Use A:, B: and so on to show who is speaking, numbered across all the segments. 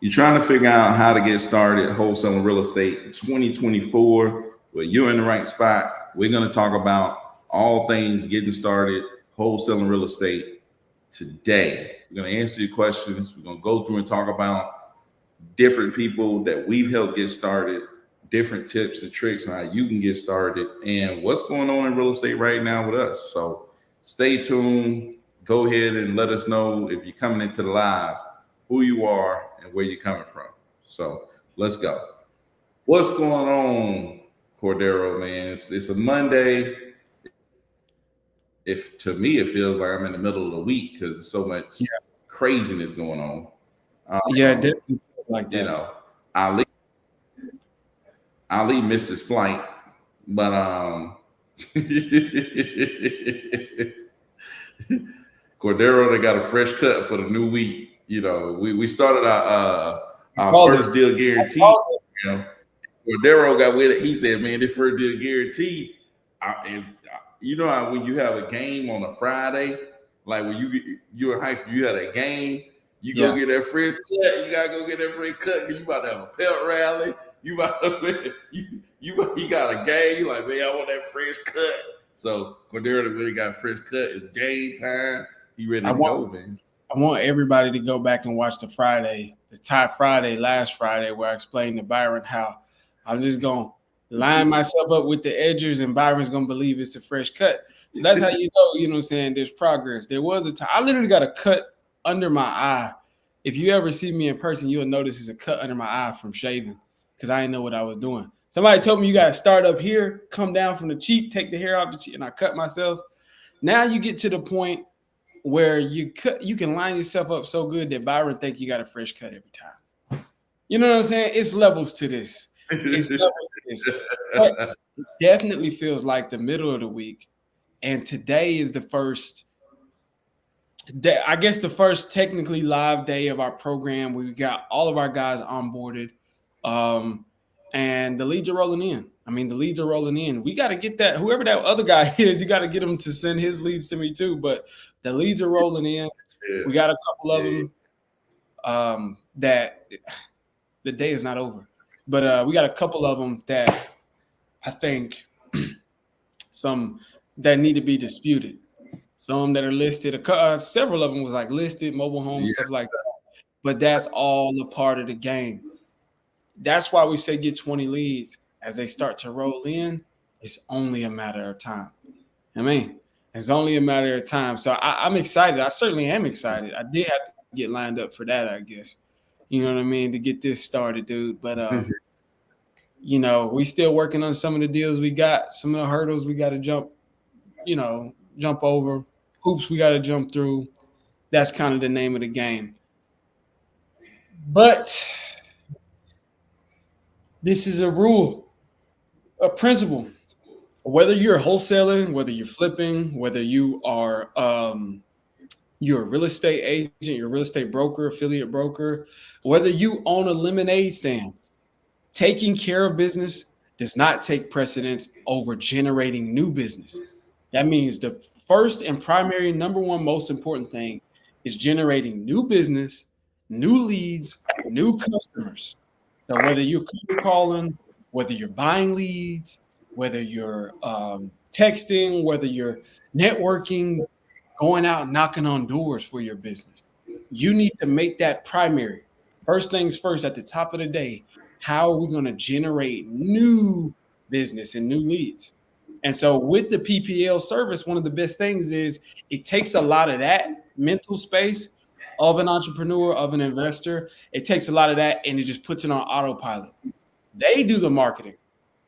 A: You're trying to figure out how to get started wholesaling real estate 2024. Well, you're in the right spot. We're going to talk about all things getting started wholesaling real estate today. We're going to answer your questions. We're going to go through and talk about different people that we've helped get started, different tips and tricks on how you can get started, and what's going on in real estate right now with us. So stay tuned. Go ahead and let us know if you're coming into the live, who you are and where you're coming from. So let's go. What's going on, Cordero, man? It's a Monday. If to me it feels like I'm in the middle of the week because there's so much craziness going on.
B: Yeah, definitely like that.
A: You know, Ali missed his flight, but Cordero, they got a fresh cut for the new week. You know, we started our first deal guarantee. You know, Cordero got with it. He said, "Man, this first deal guarantee is, you know how when you have a game on a Friday, like when you're in high school, you had a game, you go get that fresh cut. You gotta go get that fresh cut because you about to have a pelt rally. You about to you got a game. You like, man, I want that fresh cut." So Cordero really got fresh cut. It's game time. He ready to go, man.
B: I want everybody to go back and watch the Tie Friday, last Friday, where I explained to Byron how I'm just going to line myself up with the edgers and Byron's going to believe it's a fresh cut. So that's how you know what I'm saying, there's progress. There was a time, I literally got a cut under my eye. If you ever see me in person, you'll notice it's a cut under my eye from shaving because I didn't know what I was doing. Somebody told me you got to start up here, come down from the cheek, take the hair off the cheek, and I cut myself. Now you get to the point where you can line yourself up so good that Byron think you got a fresh cut every time. You know what I'm saying? It's levels to this. It's levels to this. But it definitely feels like the middle of the week. And today is the first day, I guess the first technically live day of our program. We got all of our guys onboarded. And the leads are rolling in. We got to get that, whoever that other guy is, you got to get him to send his leads to me too. But the leads are rolling in. Yeah. We got a couple of them that the day is not over. But we got a couple of them that I think some that need to be disputed. Some that are listed. Several of them was like listed, mobile homes, stuff like that. But that's all a part of the game. That's why we say get 20 leads. As they start to roll in, it's only a matter of time. It's only a matter of time. So I'm excited. I certainly am excited. I did have to get lined up for that, I guess. You know what I mean? To get this started, dude. But, we still working on some of the deals we got, some of the hurdles we got to jump over, hoops we got to jump through. That's kind of the name of the game. But this is a rule, a principle. Whether you're wholesaling, whether you're flipping, whether you are you're a real estate agent, you're a real estate broker, affiliate broker, whether you own a lemonade stand, taking care of business does not take precedence over generating new business. That means the first and primary, number one, most important thing is generating new business, new leads, new customers. So whether you're calling, whether you're buying leads, whether you're texting, whether you're networking, going out knocking on doors for your business, you need to make that primary. First things first, at the top of the day, how are we going to generate new business and new leads? And so with the PPL service, one of the best things is it takes a lot of that mental space of an entrepreneur, of an investor. It takes a lot of that and it just puts it on autopilot. They do the marketing.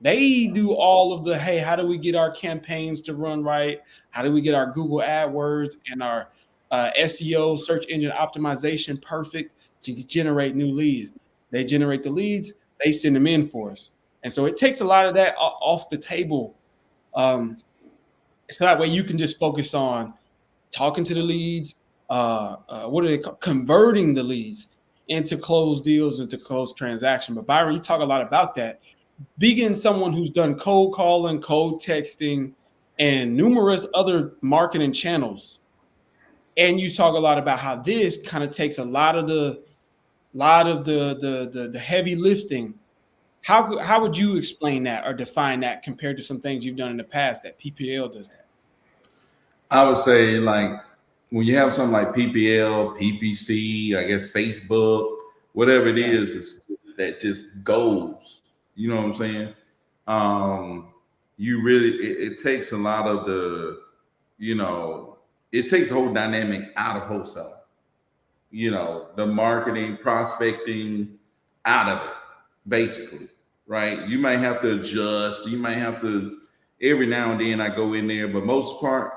B: They do all of the, hey, how do we get our campaigns to run right? How do we get our Google AdWords and our SEO, search engine optimization perfect to generate new leads? They generate the leads. They send them in for us. And so it takes a lot of that off the table. So that way you can just focus on talking to the leads, converting the leads into closed deals, into closed transaction. But Byron, you talk a lot about that. Being someone who's done cold calling, cold texting, and numerous other marketing channels. And you talk a lot about how this kind of takes a lot of the lot of the heavy lifting. How would you explain that or define that compared to some things you've done in the past that PPL does that?
A: I would say like when you have something like PPL, PPC, I guess Facebook, whatever it
B: Yeah.
A: is, it's, that just goes. You know what I'm saying? You really it takes a lot of the, you know, it takes the whole dynamic out of wholesale. You know, the marketing, prospecting out of it, basically, right? You might have to adjust. You might have to every now and then I go in there, but most for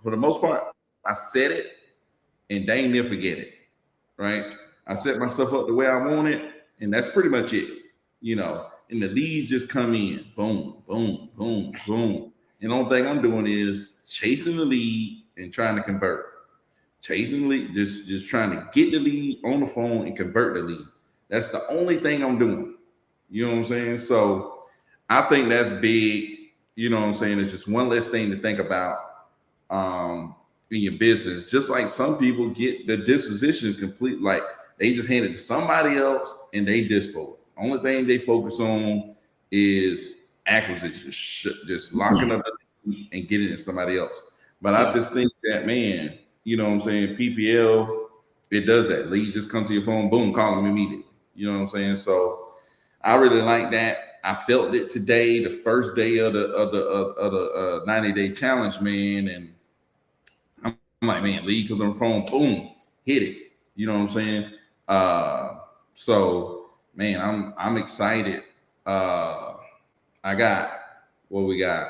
A: the most part, I set it and dang near forget it, right? I set myself up the way I want it, and that's pretty much it, you know. And the leads just come in, boom, boom, boom, boom. And the only thing I'm doing is chasing the lead and trying to convert. Chasing the lead, just trying to get the lead on the phone and convert the lead. That's the only thing I'm doing. You know what I'm saying? So I think that's big. You know what I'm saying? It's just one less thing to think about in your business. Just like some people get the disposition complete, like they just hand it to somebody else and they dispo it. Only thing they focus on is acquisition, just locking up and getting it to somebody else. But I just think that, man, you know what I'm saying? PPL, it does that. Lead just comes to your phone, boom, call them immediately. You know what I'm saying? So I really like that. I felt it today, the first day of the 90-day challenge, man, and I'm like, man, lead comes on the phone, boom, hit it. You know what I'm saying? So man, I'm excited. I got what we got.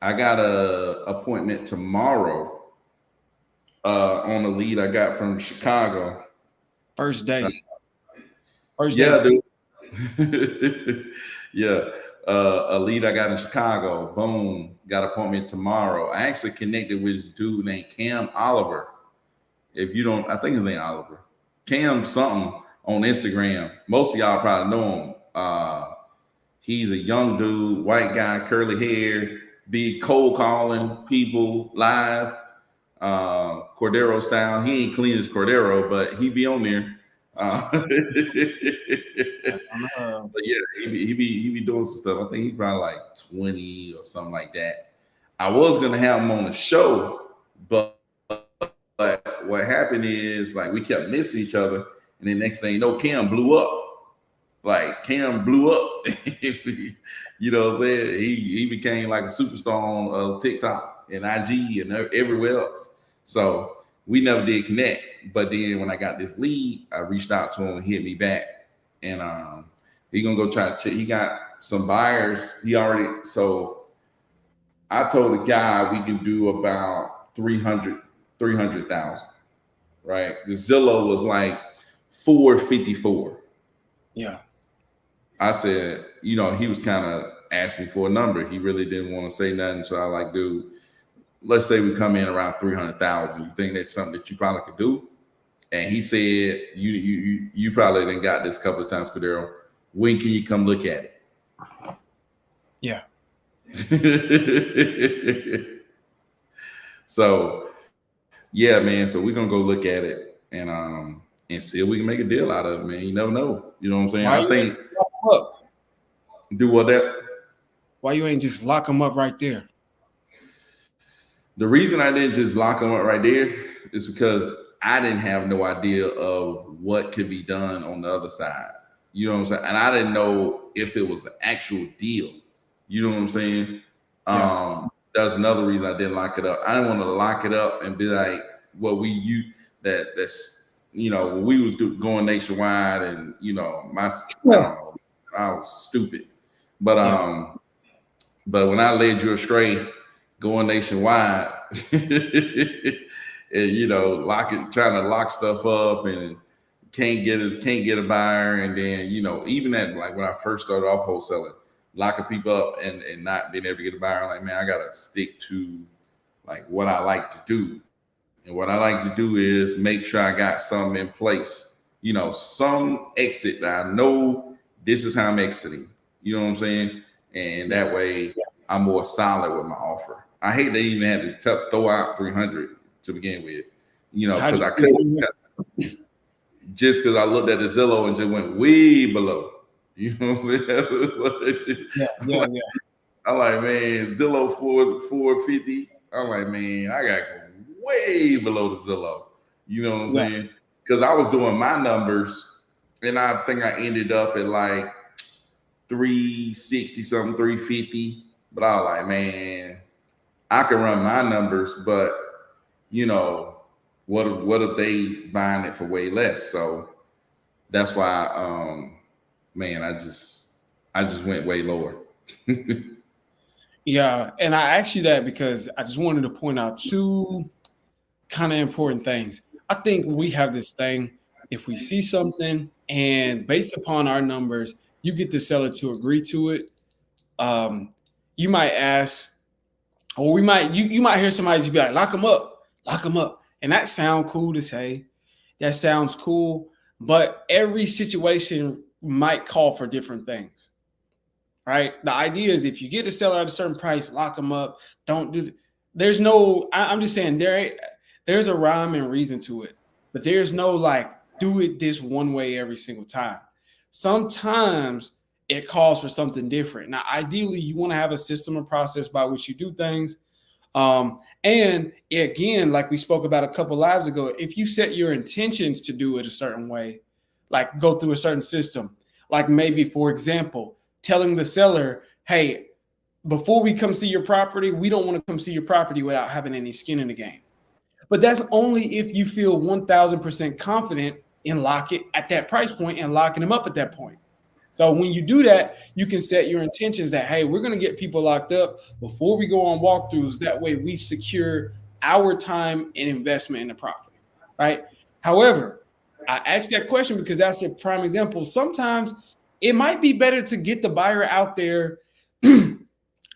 A: I got a appointment tomorrow on the lead I got from Chicago.
B: First day. First
A: Yeah,
B: day.
A: dude. Yeah. A lead I got in Chicago. Boom. Got appointment tomorrow. I actually connected with this dude named Cam Oliver. If you don't, I think his name Oliver. Cam something on Instagram. Most of y'all probably know him. He's a young dude, white guy, curly hair, be cold calling people live, Cordero style. He ain't clean as Cordero, but he be on there. But yeah, he be doing some stuff. I think he probably like 20 or something like that. I was gonna have him on the show, but what happened is like we kept missing each other, and then next thing you know, Cam blew up. Like Cam blew up. You know what I'm saying? He became like a superstar on TikTok and IG and everywhere else. So we never did connect. But then when I got this lead, I reached out to him and hit me back. And he gonna go try to check. He got some buyers. He already, so I told the guy we can do about 300,000, right? The Zillow was like 454.
B: Yeah.
A: I said, you know, he was kind of asking for a number. He really didn't want to say nothing. So I like, dude, let's say we come in around 300,000. You think that's something that you probably could do? And he said, you probably done got this a couple of times, Cordero. When can you come look at it?
B: Yeah.
A: So yeah, man. So we're gonna go look at it and see if we can make a deal out of it, man. You never know. You know what I'm saying?
B: Why
A: I think
B: up?
A: do what that.
B: Why you ain't just lock them up right there?
A: The reason I didn't just lock them up right there is because I didn't have no idea of what could be done on the other side. You know what I'm saying? And I didn't know if it was an actual deal. You know what I'm saying?
B: Yeah.
A: That's another reason I didn't lock it up. I didn't want to lock it up and be like, well, that's you know, when we was going nationwide and you know, I don't know, I was stupid. But but when I led you astray going nationwide and you know, trying to lock stuff up and can't get a buyer, and then you know, even at like when I first started off wholesaling, locking people up and not being able to get a buyer, I'm like, man, I gotta stick to like what I like to do. And what I like to do is make sure I got something in place, you know, some exit that I know this is how I'm exiting. You know what I'm saying? And that way I'm more solid with my offer. I hate they even had to throw out 300 to begin with, you know, because I couldn't. just because I looked at the Zillow and just went way below. You know what I'm saying?
B: Yeah.
A: I'm like, man, Zillow 450. I'm like, man, I gotta go way below the Zillow. You know what I'm saying? Because I was doing my numbers, and I think I ended up at like 360 something, 350. But I was like, man, I can run my numbers, but you know, what if they buying it for way less? So that's why, man, I just went way lower.
B: Yeah, and I asked you that because I just wanted to point out two kind of important things. I think we have this thing, if we see something and based upon our numbers, you get the seller to agree to it. You might ask, or we might you might hear somebody just be like, lock them up. And that sounds cool to say. That sounds cool, but every situation might call for different things. Right? The idea is if you get a seller at a certain price, lock them up. Don't do. There's no. I'm just saying there's a rhyme and reason to it, but there's no like do it this one way every single time. Sometimes it calls for something different. Now, ideally, you want to have a system or process by which you do things. And again, like we spoke about a couple lives ago, if you set your intentions to do it a certain way, like go through a certain system, like maybe, for example, telling the seller, hey, before we come see your property, we don't want to come see your property without having any skin in the game. But that's only if you feel 1000% confident in lock it at that price point and locking them up at that point. So when you do that, you can set your intentions that, hey, we're going to get people locked up before we go on walkthroughs. That way we secure our time and investment in the property, right? However, I asked that question because that's a prime example. Sometimes it might be better to get the buyer out there,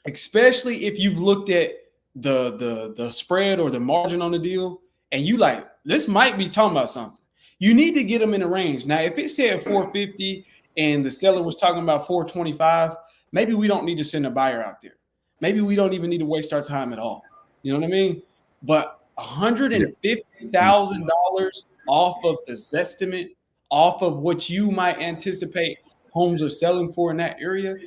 B: especially if you've looked at the spread or the margin on the deal, and you like, this might be talking about something. You need to get them in a range. Now, if it said 450 and the seller was talking about 425, maybe we don't need to send a buyer out there. Maybe we don't even need to waste our time at all. You know what I mean? But $150,000 off of the Zestimate, off of what you might anticipate homes are selling for in that area,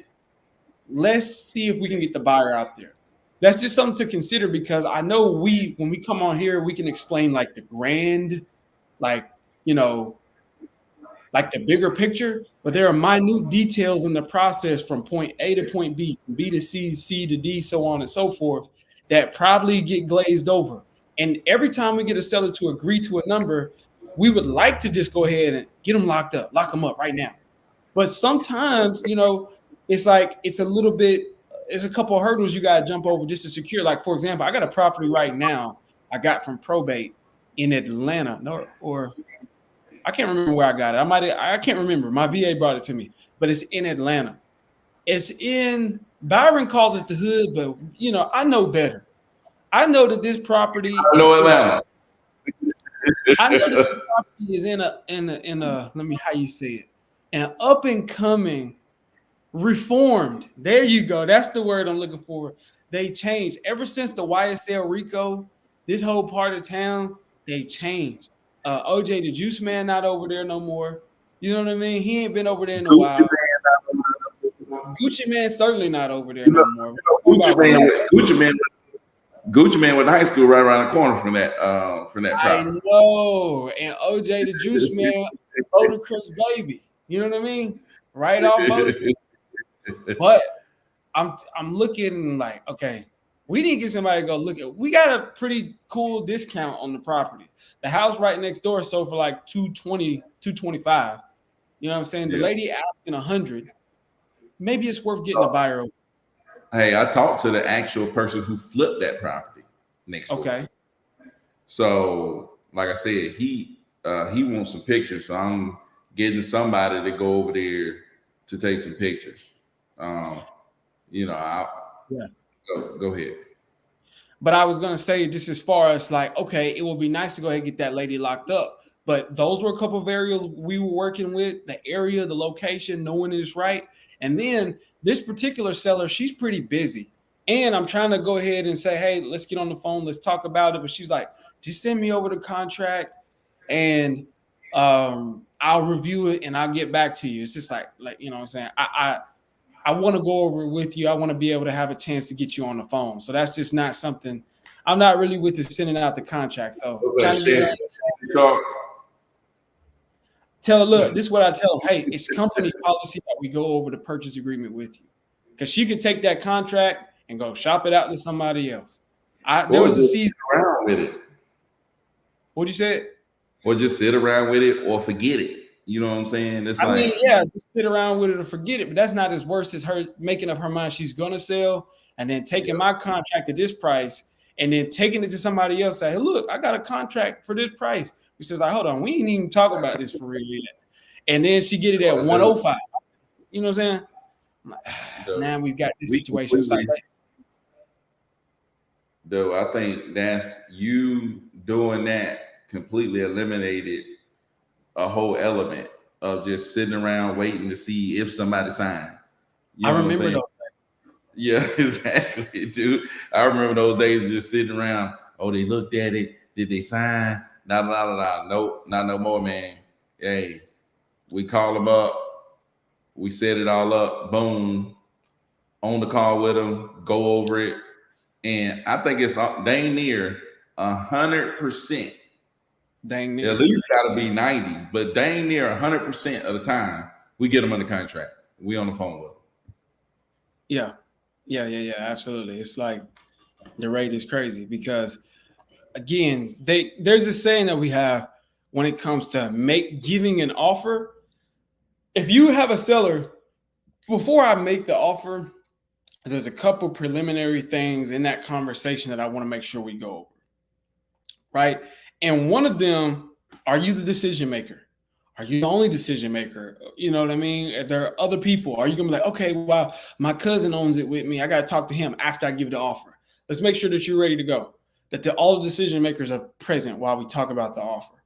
B: let's see if we can get the buyer out there. That's just something to consider because I know when we come on here, we can explain like the grand, like, you know, like the bigger picture, but there are minute details in the process from point A to point B, from B to C, C to D, so on and so forth, that probably get glazed over. And every time we get a seller to agree to a number, we would like to just go ahead and get them locked up, lock them up right now. But sometimes, you know, it's like it's a little bit, there's a couple of hurdles you got to jump over just to secure. Like, for example, I got a property right now I got from probate in Atlanta, or I can't remember where I got it. I can't remember. My VA brought it to me, but it's in Atlanta. It's in, Byron calls it the hood, but you know, I know better. I know that this property
A: I know Atlanta.
B: I know this property is in a let me, how you say it, an up and coming, reformed. There you go. That's the word I'm looking for. They changed ever since the YSL Rico. This whole part of town, they changed. OJ the Juice Man not over there no more. You know what I mean? He ain't been over there in a while. Gucci Man certainly not over there no more.
A: Gucci Man went to high school right around the corner from that property.
B: I know. And OJ the Juice Man, Ludacris baby. You know what I mean? Right off Ludacris. But I'm looking like, okay, we didn't get somebody to go look at. We got a pretty cool discount on the property. The house right next door sold for like 220, 225. You know what I'm saying? The lady asking 100. Maybe it's worth getting a buyer over.
A: Hey, I talked to the actual person who flipped that property next door.
B: Okay.
A: So, like I said, he wants some pictures. So I'm getting somebody to go over there to take some pictures. You know, go ahead.
B: But I was gonna say, just as far as like, okay, it would be nice to go ahead and get that lady locked up. But those were a couple of areas we were working with: the area, the location, knowing it is right. And then this particular seller, she's pretty busy. And I'm trying to go ahead and say, hey, let's get on the phone, let's talk about it. But she's like, just send me over the contract. And I'll review it and I'll get back to you. It's just like you know what I'm saying. I want to go over it with you. I want to be able to have a chance to get you on the phone. So that's just not something. I'm not really with the sending out the contract. So kind of tell her, look, this is what I tell them. Hey, it's company policy that we go over the purchase agreement with you, because she could take that contract and go shop it out to somebody else. There was a season
A: around with it.
B: What'd you say?
A: Or just sit around with it or forget it. You know what I'm saying? It's
B: I mean, yeah, just sit around with it or forget it. But that's not as worse as her making up her mind she's gonna sell and then taking my contract at this price and then taking it to somebody else. Say, hey, look, I got a contract for this price. Which is like, hold on, we ain't even talking about this for real yet. And then she get it at 105. You know what I'm saying? Now we've got this situation. It's like that.
A: Though I think that's you doing that completely eliminated a whole element of just sitting around waiting to see if somebody signed.
B: I remember those
A: days. Yeah, exactly, dude. I remember those days just sitting around. Oh, they looked at it. Did they sign? Nope, not no more, man. Hey, we call them up. We set it all up. Boom. On the call with them. Go over it. And I think it's dang near 100%.
B: Dang near.
A: At least got to be 90, but dang near 100% of the time we get them under contract. We on the phone with them.
B: Yeah, absolutely. It's like the rate is crazy because, again, there's this saying that we have when it comes to giving an offer. If you have a seller, before I make the offer, there's a couple preliminary things in that conversation that I want to make sure we go over, right? And one of them, are you the decision maker? Are you the only decision maker? You know what I mean? If there are other people, are you going to be like, okay, well, my cousin owns it with me. I got to talk to him after I give the offer. Let's make sure that you're ready to go, that all the decision makers are present while we talk about the offer.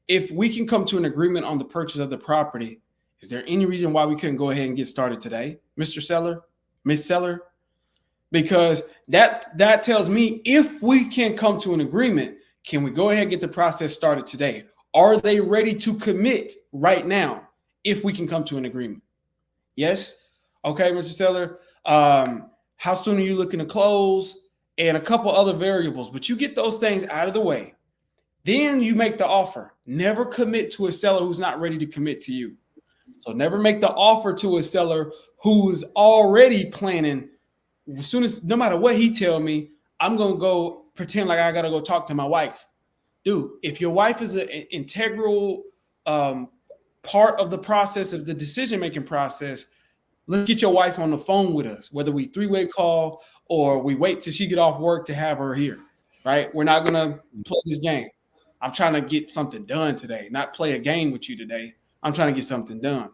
B: If we can come to an agreement on the purchase of the property, is there any reason why we couldn't go ahead and get started today, Mr. Seller, Miss Seller? Because that tells me if we can come to an agreement, can we go ahead and get the process started today? Are they ready to commit right now if we can come to an agreement? Yes? Okay, Mr. Seller. How soon are you looking to close? And a couple other variables, but you get those things out of the way. Then you make the offer. Never commit to a seller who's not ready to commit to you. So never make the offer to a seller who's already planning. As soon as, no matter what he tell me, I'm going to go pretend like I got to go talk to my wife. Dude, if your wife is an integral part of the process of the decision-making process, let's get your wife on the phone with us, whether we three-way call or we wait till she get off work to have her here, right? We're not going to play this game. I'm trying to get something done today, not play a game with you today. I'm trying to get something done.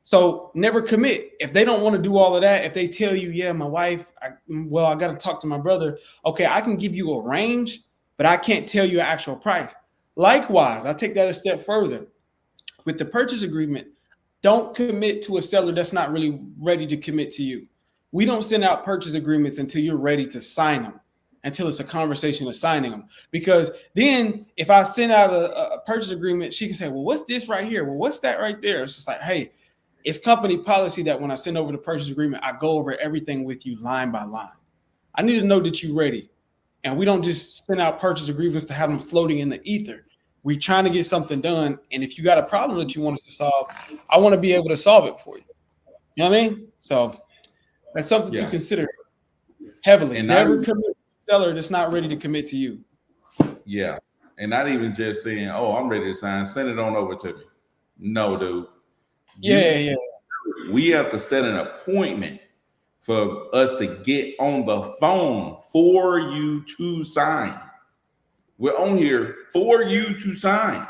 B: So never commit. If they don't want to do all of that, if they tell you, yeah, my wife, I got to talk to my brother. Okay, I can give you a range, but I can't tell you an actual price. Likewise, I take that a step further. With the purchase agreement, don't commit to a seller that's not really ready to commit to you. We don't send out purchase agreements until you're ready to sign them, until it's a conversation of signing them. Because then if I send out a purchase agreement, she can say, well, what's this right here? Well, what's that right there? It's just like, hey, it's company policy that when I send over the purchase agreement, I go over everything with you line by line. I need to know that you're ready. And we don't just send out purchase agreements to have them floating in the ether. We're trying to get something done. And if you got a problem that you want us to solve, I want to be able to solve it for you. You know what I mean? So that's something to consider heavily. And never commit to a seller that's not ready to commit to you.
A: Yeah. And not even just saying, oh, I'm ready to sign, send it on over to me. No, dude.
B: Yeah.
A: We have to set an appointment for us to get on the phone for you to sign. We're on here for you to sign.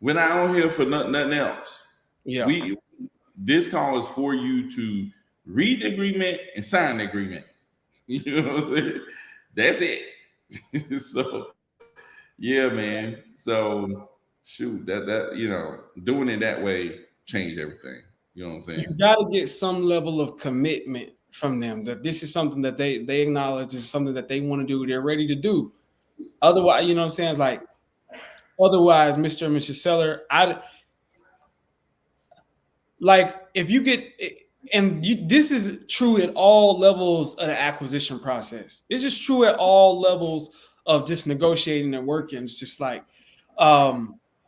A: We're not on here for nothing else.
B: Yeah.
A: This call is for you to read the agreement and sign the agreement. You know what I'm saying? That's it. So, yeah, man. So, shoot, that doing it that way changed everything. You know what I'm saying?
B: You got to get some level of commitment from them that this is something that they acknowledge, is something that they want to do, they're ready to do. Otherwise, you know what I'm saying? Like, Otherwise, Mr. and Mrs. Seller, if you get, and this is true at all levels of the acquisition process. This is true at all levels of just negotiating and working. It's just like,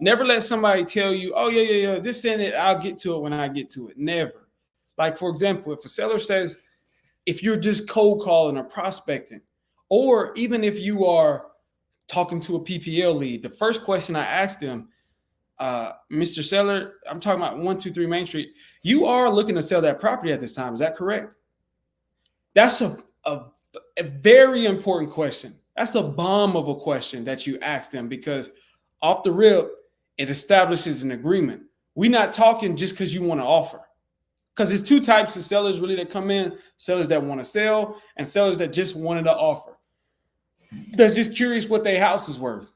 B: never let somebody tell you, oh, yeah, just send it. I'll get to it when I get to it. Never. Like, for example, if a seller says, if you're just cold calling or prospecting, or even if you are talking to a PPL lead, the first question I asked them, Mr. Seller, I'm talking about 123 Main Street. You are looking to sell that property at this time. Is that correct? That's a very important question. That's a bomb of a question that you ask them, because off the rip, it establishes an agreement. We're not talking just because you want to offer. Because there's two types of sellers really that come in: sellers that want to sell and sellers that just wanted to offer. They're just curious what their house is worth.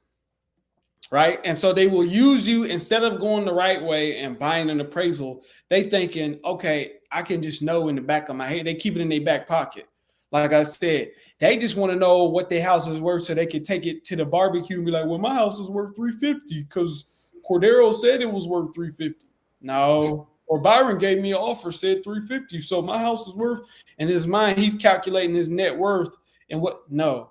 B: Right. And so they will use you instead of going the right way and buying an appraisal. They thinking, okay, I can just know in the back of my head. They keep it in their back pocket. Like I said, they just want to know what their house is worth so they can take it to the barbecue and be like, well, my house is worth $350 because Cordero said it was worth $350. No. Or Byron gave me an offer, said $350. So my house is worth, in his mind, he's calculating his net worth and what? No.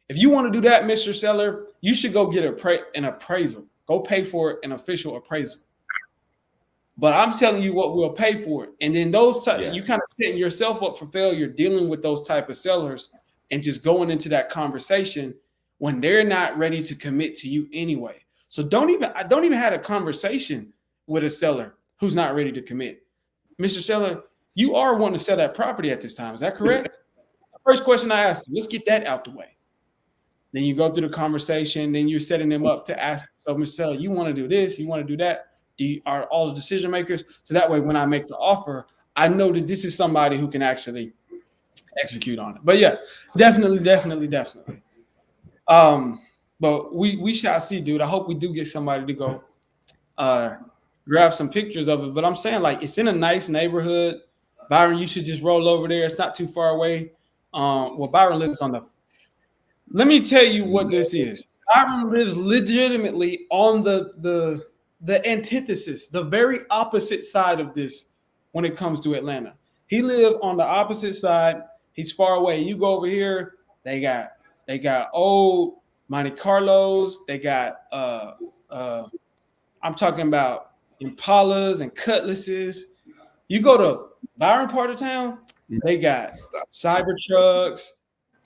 B: If you want to do that, Mr. Seller, you should go get an appraisal. Go pay for an official appraisal. But I'm telling you what we'll pay for it. And then you kind of setting yourself up for failure dealing with those type of sellers and just going into that conversation when they're not ready to commit to you anyway. So don't even have a conversation with a seller who's not ready to commit. Mr. Seller, you are wanting to sell that property at this time. Is that correct? The first question I asked him, let's get that out the way. Then you go through the conversation. Then you're setting them up to ask. So, Mr. Seller, you want to do this? You want to do that? Are all the decision makers? So that way, when I make the offer, I know that this is somebody who can actually execute on it. But yeah, definitely. But we shall see, dude. I hope we do get somebody to go grab some pictures of it. But I'm saying, like, it's in a nice neighborhood. Byron, you should just roll over there. It's not too far away. Well, Byron lives on the. Let me tell you what this is. Byron lives legitimately on the antithesis, the very opposite side of this when it comes to Atlanta. He lived on the opposite side. He's far away. You go over here, they got old Monte Carlos. They got I'm talking about Impalas and Cutlasses. You go to Byron part of town, they got cyber trucks,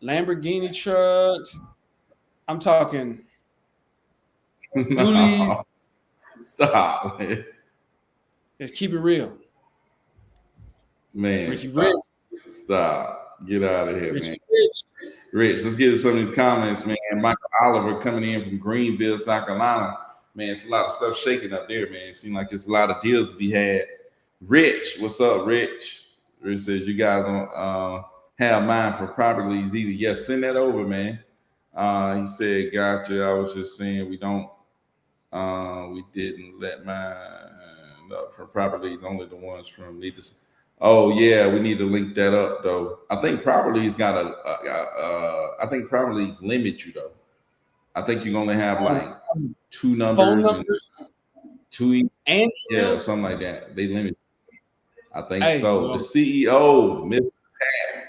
B: Lamborghini trucks. I'm talking Dualies.
A: Stop, man.
B: Let's keep it real.
A: Man, stop. Get out of here, man. Rich, let's get to some of these comments, man. Michael Oliver coming in from Greenville, South Carolina. Man, it's a lot of stuff shaking up there, man. It seems like there's a lot of deals to be had. Rich, what's up, Rich? Rich says, you guys don't have mine for property leads either. Yes, send that over, man. He said, gotcha. I was just saying we didn't let mine up for property leads, only the ones from Leaders. Oh yeah, we need to link that up though. I think property leads I think property leads limit you though. I think you're gonna have like 2 numbers, phone numbers and 2 and something like that. They limit you. I think so. Well, the CEO, Mr. Pat.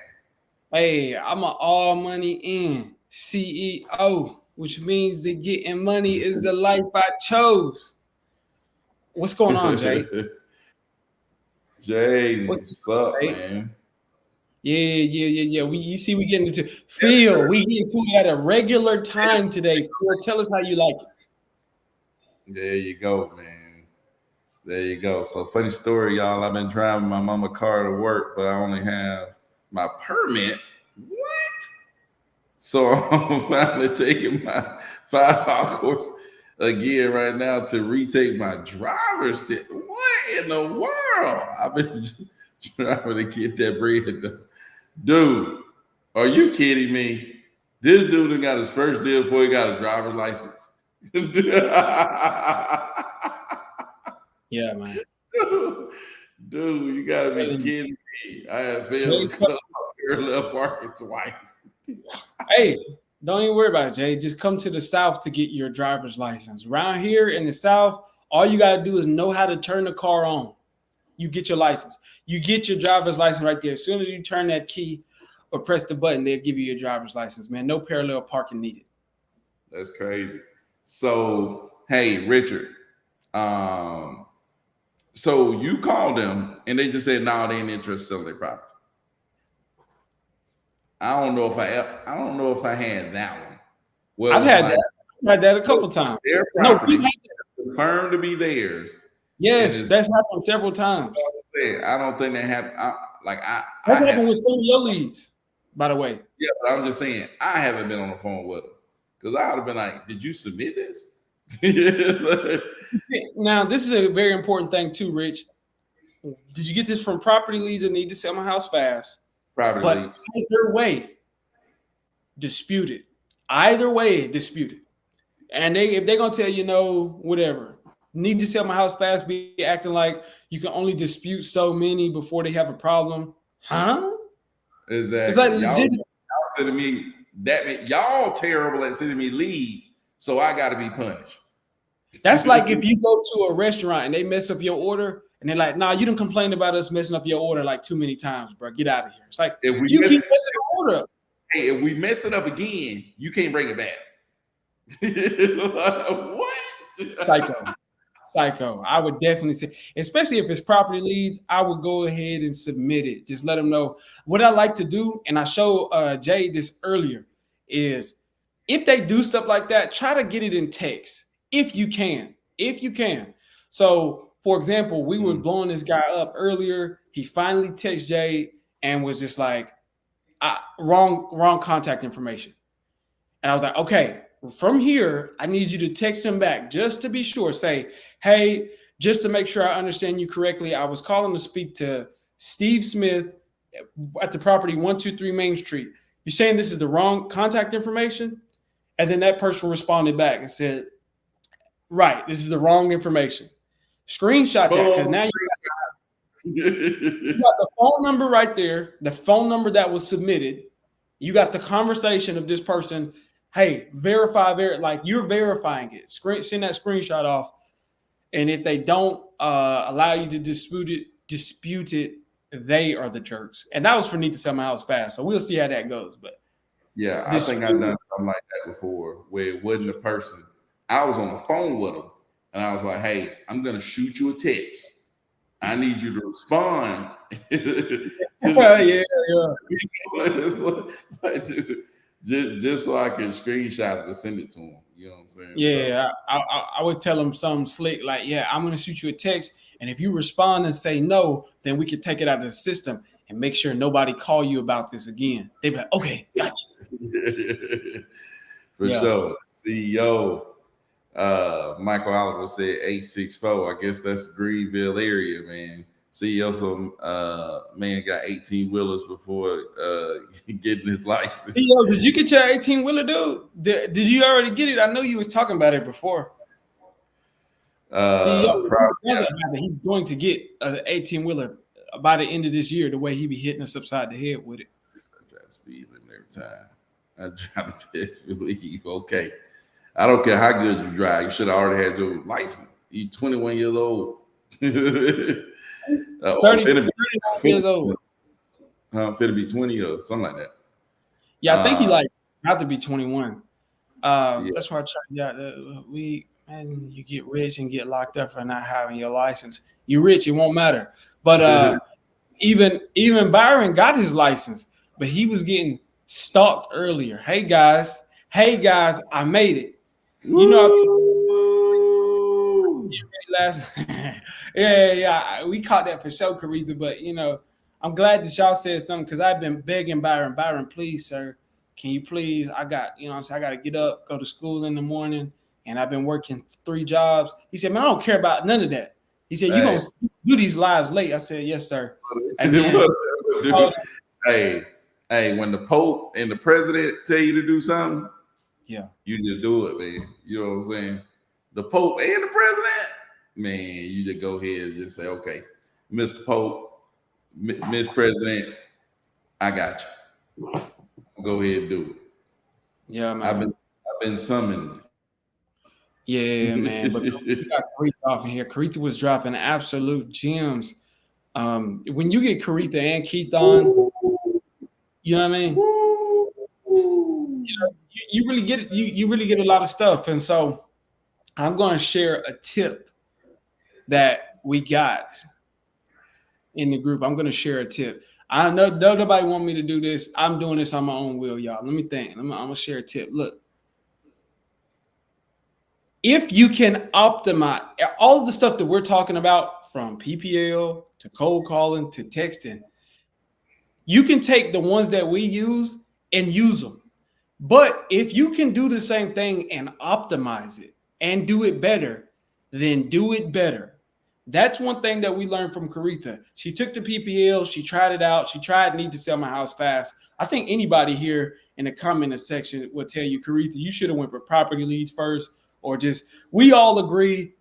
B: Hey, I'm an all money in CEO, which means that getting money is the life I chose. What's going on, Jay?
A: Jay, what's up, man?
B: Yeah. You see, we getting into Phil. We getting to it at a regular time today. Phil, tell us how you like it.
A: There you go, man. There you go. So funny story, y'all. I've been driving my mama car to work, but I only have my permit. What? So I'm finally taking my 5-hour course again right now to retake my driver's test. What in the world? I've been trying to get that bread done. Dude, are you kidding me? This dude got his first deal before he got his driver's license.
B: Yeah, man.
A: Dude, you gotta be kidding me. I have failed parallel parking twice.
B: Hey, Don't even worry about it, Jay. Just come to the South to get your driver's license. Around here in the South, all you got to do is know how to turn the car on. You get your license. You get your driver's license right there. As soon as you turn that key or press the button, they'll give you your driver's license, man. No parallel parking needed.
A: That's crazy. So, hey, Richard, so you called them and they just said, no, they ain't interested in selling their property. I don't know if I had that one. Well,
B: I've had that. I've had that a couple times.
A: Their property confirmed to be theirs.
B: Yes, that's happened several times.
A: I don't think they have.
B: That's happened with some of your leads, by the way.
A: Yeah, but I'm just saying I haven't been on the phone with them because I would have been like, "Did you submit this?"
B: Now, this is a very important thing too, Rich. Did you get this from property leads that need to sell my house fast?
A: Property leads.
B: Either way, disputed. Either way, disputed. And if they're gonna tell you no, whatever, need to sell my house fast, be acting like you can only dispute so many before they have a problem, huh?
A: Exactly.
B: It's like legit.
A: Y'all sending me that. Y'all terrible at sending me leads, so I got to be punished.
B: That's like if you go to a restaurant and they mess up your order, and they're like, "Nah, you didn't complain about us messing up your order like too many times, bro. Get out of here." It's like if you keep messing the order up.
A: Hey, if we messed it up again, you can't bring it back.
B: What? Psycho. I would definitely say, especially if it's property leads, I would go ahead and submit it. Just let them know. What I like to do, and I showed Jay this earlier, is if they do stuff like that, try to get it in text if you can. So, for example, we were blowing this guy up earlier. He finally texted Jay and was just like, wrong contact information. And I was like, okay, from here, I need you to text him back just to be sure. Say, hey, just to make sure I understand you correctly, I was calling to speak to Steve Smith at the property 123 Main Street. You're saying this is the wrong contact information? And then that person responded back and said, right, this is the wrong information. Screenshot that because now you got the phone number right there, the phone number that was submitted. You got the conversation of this person. Hey, verify, like you're verifying it. Send that screenshot off. And if they don't allow you to dispute it, they are the jerks. And that was for need to sell my house fast. So we'll see how that goes. But
A: yeah, I think I've done something like that before where it wasn't a person. I was on the phone with them and I was like, hey, I'm going to shoot you a text. I need you to respond. Just so I can screenshot it and send it to him. You know what I'm saying?
B: Yeah, so, I would tell him something slick like, yeah, I'm going to shoot you a text. And if you respond and say no, then we can take it out of the system and make sure nobody call you about this again. They'd be like, okay, got you.
A: For sure. CEO Michael Oliver said 864. I guess that's Greenville area, man. CEO, so man got 18 wheelers before getting his license.
B: CEO, did you get your 18 wheeler, dude? Did you already get it? I know you was talking about it before. CEO, he's going to get an 18 wheeler by the end of this year. The way he be hitting us upside the head with it.
A: I try to speed limit every time. I try to best believe. Okay, I don't care how good you drive. You should have already had your license. You 21 years old.
B: 30 years old.
A: Finna be 20 or something like that.
B: Yeah, I think he like have to be 21. That's why I try. Yeah, you get rich and get locked up for not having your license. You rich, it won't matter. But even Byron got his license, but he was getting stalked earlier. Hey guys, I made it. You know. Yeah, we caught that for sure, Caritha. But I'm glad that y'all said something because I've been begging Byron, please, sir, can you please? I got, I got to get up, go to school in the morning, and I've been working 3 jobs. He said, man, I don't care about none of that. He said, you gonna do these lives late? I said, yes, sir. And then,
A: hey, when the Pope and the president tell you to do something,
B: yeah,
A: you just do it, man. You know what I'm saying? The Pope and the president, man, you just go ahead and just say, okay, Mr. Pope, Miss President, I got you. Go ahead and do it.
B: Yeah, man.
A: I've been summoned.
B: Yeah, man. But we got Karitha off in here. Karitha was dropping absolute gems. When you get Karitha and Keith on, you know what I mean? You really get it. You really get a lot of stuff. And so I'm going to share a tip that we got in the group. I'm going to share a tip. I know nobody want me to do this. I'm doing this on my own will, y'all. Let me think. I'm going to share a tip. Look, if you can optimize all of the stuff that we're talking about, from PPL to cold calling to texting, you can take the ones that we use and use them. But if you can do the same thing and optimize it and do it better, then do it better. That's one thing that we learned from Karitha. She took the PPL, she tried it out, she tried Need to Sell My House Fast. I think anybody here in the comment section will tell you, Karitha, you should have went for property leads first, or just, we all agree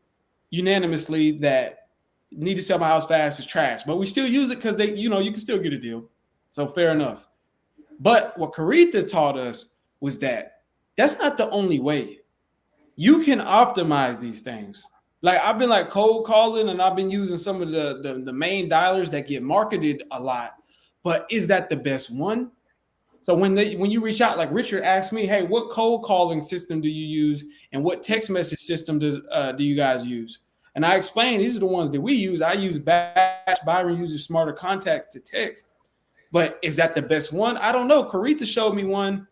B: unanimously that Need to Sell My House Fast is trash, but we still use it because you can still get a deal. So fair enough. But what Karitha taught us was that that's not the only way. You can optimize these things. Like, I've been like cold calling, and I've been using some of the main dialers that get marketed a lot. But is that the best one? So when you reach out, like Richard asked me, hey, what cold calling system do you use, and what text message system do you guys use? And I explained, these are the ones that we use. I use Batch. Byron uses Smarter Contacts to text. But is that the best one? I don't know. Karitha showed me one.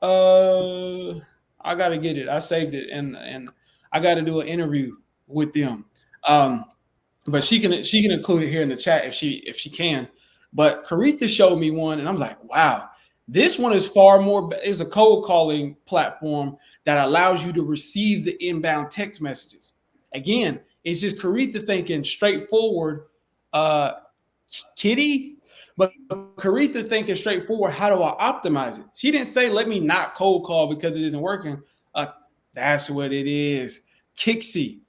B: I gotta get it. I saved it, and I got to do an interview with them. But she can include it here in the chat if she can. But Karitha showed me one, and I'm like, wow, this one is far more. Is a cold calling platform that allows you to receive the inbound text messages. Again, it's just Karitha thinking straightforward, kitty. But Karitha thinking straightforward, how do I optimize it? She didn't say, let me not cold call because it isn't working. That's what it is. Kixie.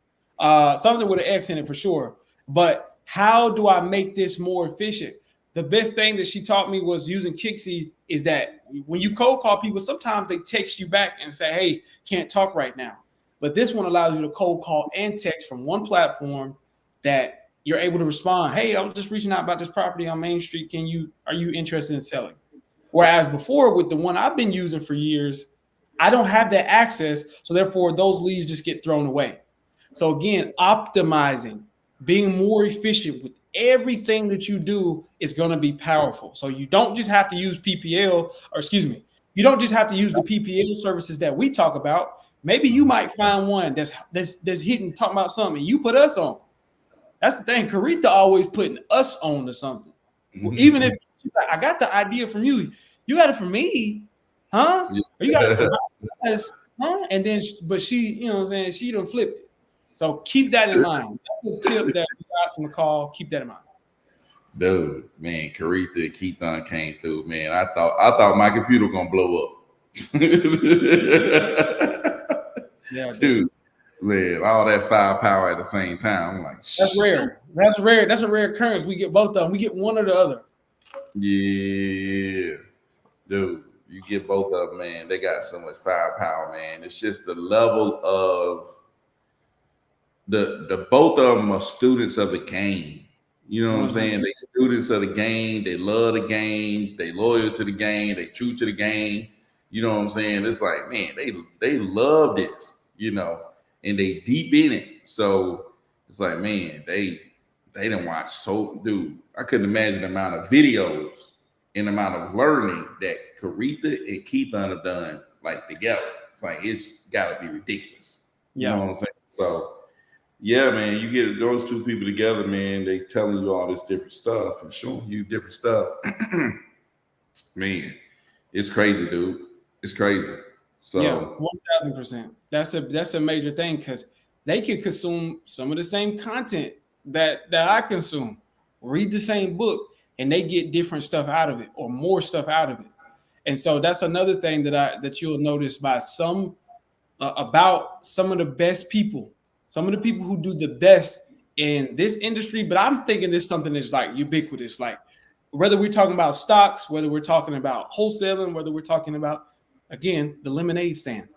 B: Something with an X in it for sure. But how do I make this more efficient? The best thing that she taught me was using Kixie is that when you cold call people, sometimes they text you back and say, hey, can't talk right now. But this one allows you to cold call and text from one platform that you're able to respond. Hey, I was just reaching out about this property on Main Street. Are you interested in selling? Whereas before, with the one I've been using for years, I don't have that access. So therefore, those leads just get thrown away. So again, optimizing, being more efficient with everything that you do is going to be powerful. So you don't just have to use PPL, or excuse me, you don't just have to use the PPL services that we talk about. Maybe you might find one that's hitting, talking about something, you put us on. That's the thing. Karitha always putting us on to something. Mm-hmm. Even if I got the idea from you, you got it from me, huh? Or you got it from us, huh? And then, but she, you know what I'm saying, she done flipped it. So keep that in mind. That's a tip that we got from the call. Keep that in mind.
A: Dude, man, Karitha and Keithon came through, man. I thought my computer gonna blow up. Yeah, dude. Man, all that firepower at the same time. I'm like,
B: that's rare. That's rare. That's a rare occurrence. We get both of them. We get one or the other.
A: Yeah, dude, you get both of them, man. They got so much firepower, man. It's just the level of the both of them are students of the game. You know what I'm saying? They students of the game. They love the game. They loyal to the game. They true to the game. You know what I'm saying? It's like, man, they love this. You know. And they deep in it. So it's like, man, they didn't watch. So, dude, I couldn't imagine the amount of videos and the amount of learning that Karitha and Keithon have done, like, together. It's like, it's got to be ridiculous. You know what I'm saying? So, yeah, man, you get those two people together, man, they telling you all this different stuff and showing you different stuff. Man, it's crazy, dude. It's crazy. So
B: yeah, 1,000%. That's a major thing, because they can consume some of the same content that I consume, read the same book, and they get different stuff out of it or more stuff out of it. And so that's another thing that you'll notice by about some of the best people, some of the people who do the best in this industry. But I'm thinking this is something that's like ubiquitous, like whether we're talking about stocks, whether we're talking about wholesaling, whether we're talking about Again, the lemonade stand.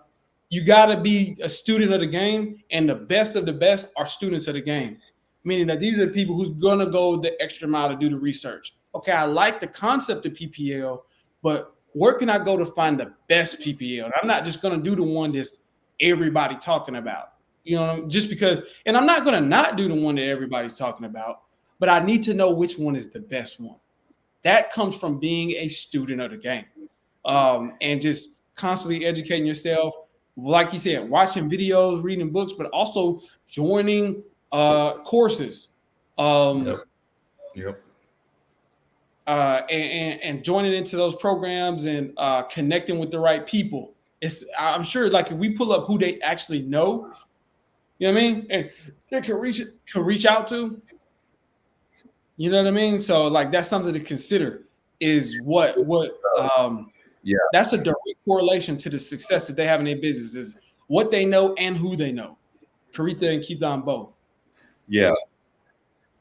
B: You got to be a student of the game, and the best of the best are students of the game. Meaning that these are the people who's gonna go the extra mile to do the research. Okay, I like the concept of PPL, but where can I go to find the best PPL? And I'm not just gonna do the one that's everybody talking about. You know, just because, and I'm not gonna not do the one that everybody's talking about, but I need to know which one is the best one. That comes from being a student of the game, and just constantly educating yourself. Like you said, watching videos, reading books, but also joining courses,
A: Yep. Yep.
B: And joining into those programs and connecting with the right people. I'm sure, like, if we pull up who they actually know, you know what I mean, and they can reach out to. You know what I mean? So, like, that's something to consider. Is what
A: Yeah.
B: that's a direct correlation to the success that they have in their business. Is what they know and who they know. Karitha and Keith both.
A: Yeah.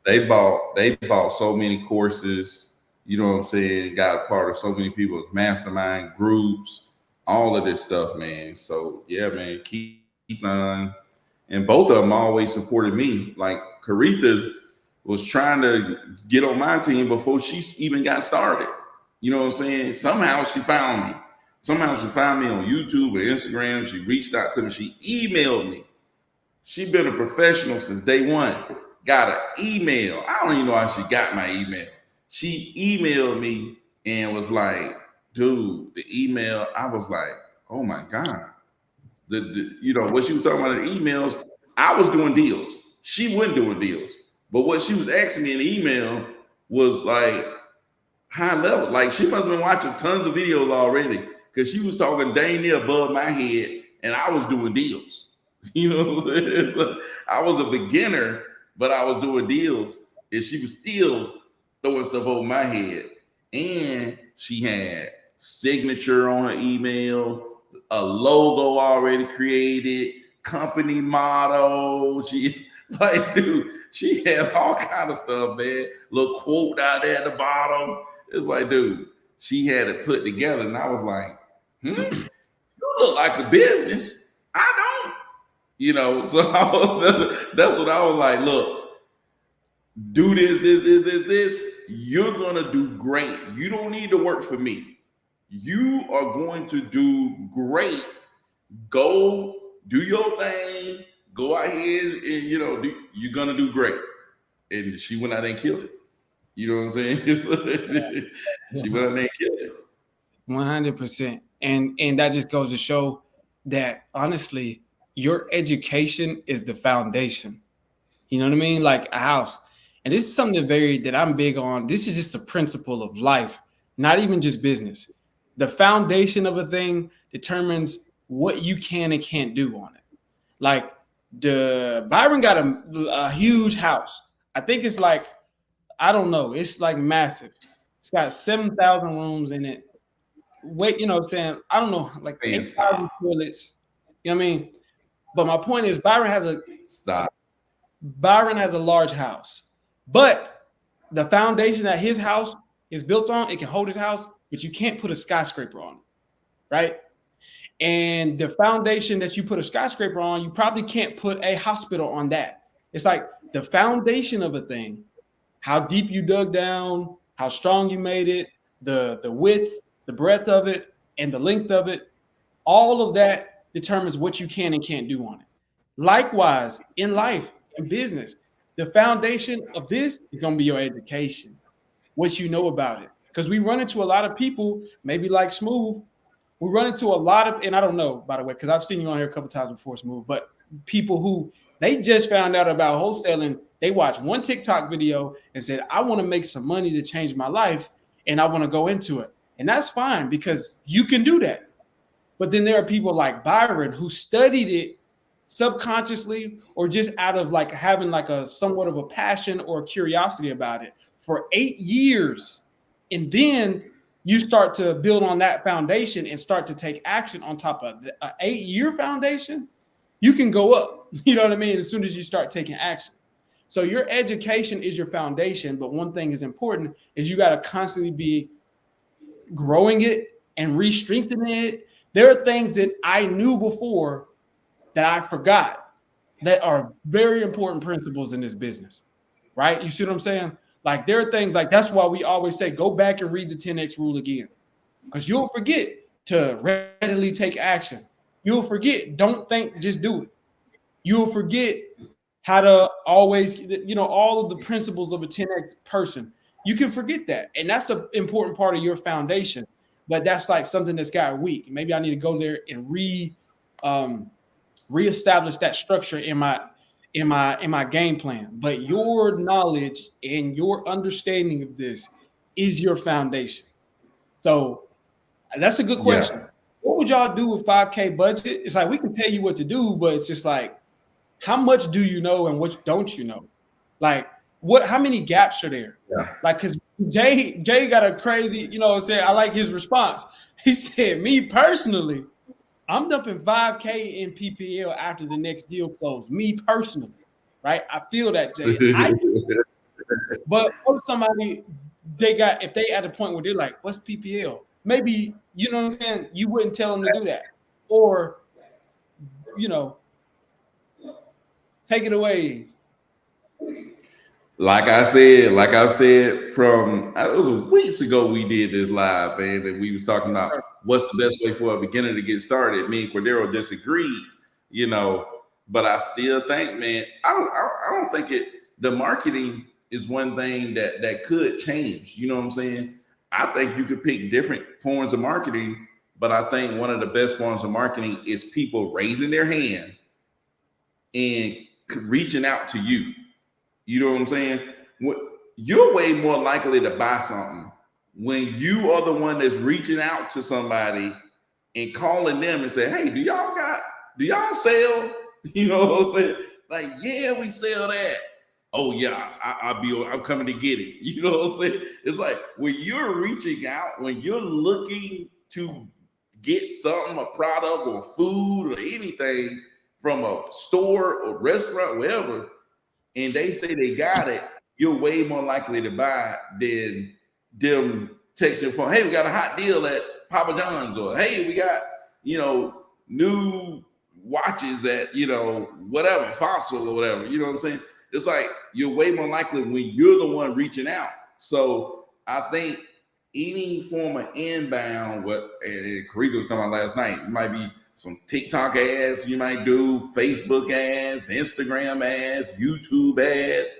A: They bought so many courses, you know what I'm saying, got a part of so many people's mastermind groups, all of this stuff, man. So yeah, man, keep on. And both of them always supported me. Like Karitha was trying to get on my team before she even got started. You know what I'm saying? Somehow she found me. Somehow she found me on YouTube or Instagram. She reached out to me. She emailed me. She been a professional since day one. Got an email. I don't even know how she got my email. She emailed me and was like, dude, the email, I was like, oh my God. You know, what she was talking about in the emails, I was doing deals. She wasn't doing deals. But what she was asking me in the email was like high level. Like she must have been watching tons of videos already because she was talking dang near above my head and I was doing deals. You know what I'm saying? I was a beginner, but I was doing deals, and she was still throwing stuff over my head. And she had signature on her email, a logo already created, company motto. She like, dude, she had all kind of stuff, man. Little quote out there at the bottom. It's like, dude, she had it put together, and I was like, you look like a business. I don't. You know, so that's what I was like, look, do this. You're going to do great. You don't need to work for me. You are going to do great. Go do your thing. Go out here and, you know, you're going to do great. And she went out and killed it. You know what I'm saying? She went out and killed it.
B: 100%. And that just goes to show that, honestly, your education is the foundation. You know what I mean? Like a house. And this is something that I'm big on. This is just a principle of life, not even just business. The foundation of a thing determines what you can and can't do on it. Like Byron got a huge house. I think it's like, I don't know. It's like massive. It's got 7,000 rooms in it. Wait, you know what I'm saying? I don't know, like 8,000 toilets. You know what I mean? But my point is, Byron has a large house, but the foundation that his house is built on, it can hold his house, but you can't put a skyscraper on it, right? And the foundation that you put a skyscraper on, you probably can't put a hospital on that. It's like the foundation of a thing, how deep you dug down, how strong you made it, the width, the breadth of it, and the length of it, all of that determines what you can and can't do on it. Likewise, in life, in business, the foundation of this is going to be your education, what you know about it. Because we run into a lot of people, maybe like Smooth, we run into a lot of, and I don't know, by the way, because I've seen you on here a couple times before, Smooth, but people who they just found out about wholesaling, they watched one TikTok video and said, I want to make some money to change my life, and I want to go into it. And that's fine because you can do that. But then there are people like Byron who studied it subconsciously or just out of like having like a somewhat of a passion or curiosity about it for 8 years. And then you start to build on that foundation and start to take action on top of an 8-year foundation. You can go up, you know what I mean, as soon as you start taking action. So your education is your foundation, but one thing is important is you got to constantly be growing it and re-strengthening it, There are things that I knew before that I forgot that are very important principles in this business, right? You see what I'm saying? Like there are things like that's why we always say go back and read the 10X rule again, because you'll forget to readily take action. You'll forget, don't think, just do it. You'll forget how to always, all of the principles of a 10X person. You can forget that. And that's an important part of your foundation. But that's like something that's got weak. Maybe I need to go there and reestablish that structure in my game plan. But your knowledge and your understanding of this is your foundation. So that's a good question.
A: Yeah.
B: What would y'all do with 5K budget? It's like we can tell you what to do, but it's just like, how much do you know and what don't you know? Like how many gaps are there?
A: Yeah.
B: Like, because Jay got a crazy, what I'm saying? I like his response. He said, me personally, I'm dumping 5K in PPL after the next deal closed. Me personally, right? I feel that, Jay. But what somebody if they at a point where they're like, what's PPL? Maybe, you know what I'm saying? You wouldn't tell them to do that. Or, take it away.
A: Like I've said, it was weeks ago we did this live, man, and we was talking about what's the best way for a beginner to get started. Me and Cordero disagreed, but I still think, man, I don't think the marketing is one thing that could change. You know what I'm saying? I think you could pick different forms of marketing, but I think one of the best forms of marketing is people raising their hand and reaching out to you. You know what I'm saying? You're way more likely to buy something when you are the one that's reaching out to somebody and calling them and say, hey, do y'all sell? You know what I'm saying? Like, yeah, we sell that. Oh yeah, I'm coming to get it. You know what I'm saying? It's like when you're reaching out, when you're looking to get something, a product or food or anything from a store or restaurant, wherever, and they say they got it, you're way more likely to buy than them text your phone. Hey, we got a hot deal at Papa John's, or hey, we got, new watches at, whatever, Fossil or whatever. You know what I'm saying? It's like you're way more likely when you're the one reaching out. So I think any form of inbound, and Karika was talking about last night, it might be some TikTok ads you might do, Facebook ads, Instagram ads, YouTube ads,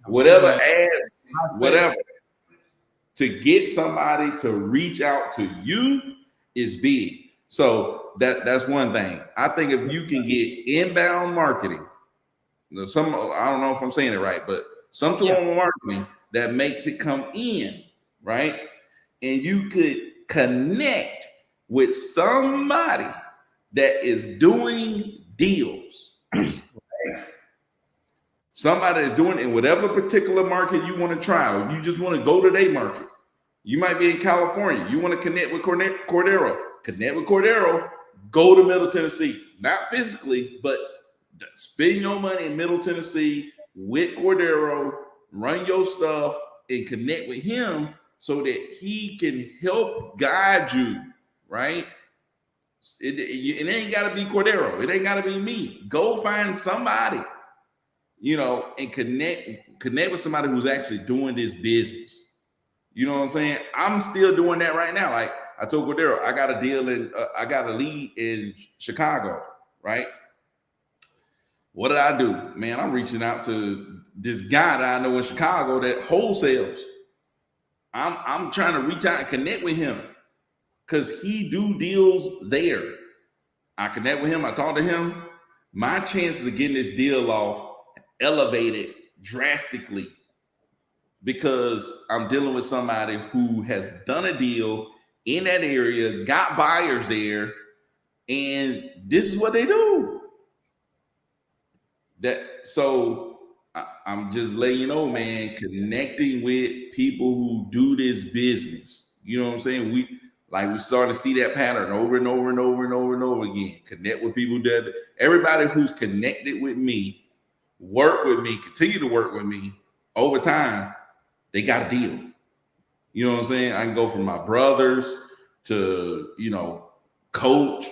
A: whatever ads, whatever. To get somebody to reach out to you is big. So that's one thing. I think if you can get inbound marketing, I don't know if I'm saying it right, but some form of marketing that makes it come in, right? And you could connect with somebody that is doing deals. Right? Somebody is doing in whatever particular market you want to try, or you just want to go to their market. You might be in California. You want to connect with Cordero. Connect with Cordero. Go to Middle Tennessee. Not physically, but spend your money in Middle Tennessee with Cordero. Run your stuff and connect with him so that he can help guide you, right? It ain't got to be Cordero. It ain't got to be me. Go find somebody, and connect with somebody who's actually doing this business. You know what I'm saying? I'm still doing that right now. Like I told Cordero, I got a deal I got a lead in Chicago, right? What did I do? Man, I'm reaching out to this guy that I know in Chicago that wholesales. I'm trying to reach out and connect with him because he do deals there. I connect with him. I talk to him. My chances of getting this deal off elevated drastically because I'm dealing with somebody who has done a deal in that area, got buyers there, and this is what they do. So I'm just letting you know, man, connecting with people who do this business. You know what I'm saying? We starting to see that pattern over and over and over and over and over again. Connect with people that everybody who's connected with me, work with me, continue to work with me over time, they got a deal. You know what I'm saying? I can go from my brothers to, coach.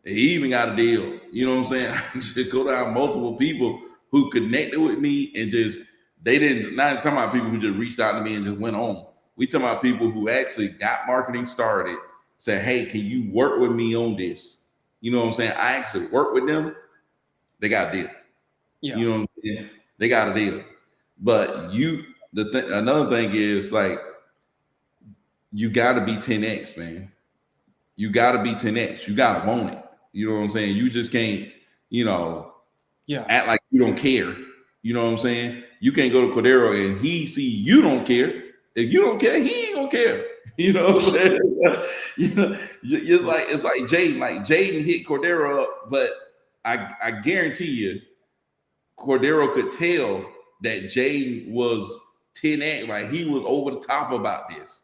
A: He even got a deal. You know what I'm saying? I should go down multiple people who connected with me and just they didn't. Not talking about people who just reached out to me and just went on. We talking about people who actually got marketing started. Said, "Hey, can you work with me on this?" You know what I'm saying? I actually work with them. They got a deal.
B: Yeah.
A: You know what I'm saying? They got a deal. But another thing is like you got to be 10x, man. You got to be 10x. You got to want it. You know what I'm saying? You just can't, act like you don't care. You know what I'm saying? You can't go to Cordero and he see you don't care. If you don't care, he ain't gonna care. You know what I'm saying? It's like Jaden. Like Jaden hit Cordero up, but I guarantee you, Cordero could tell that Jaden was 10x, like he was over the top about this.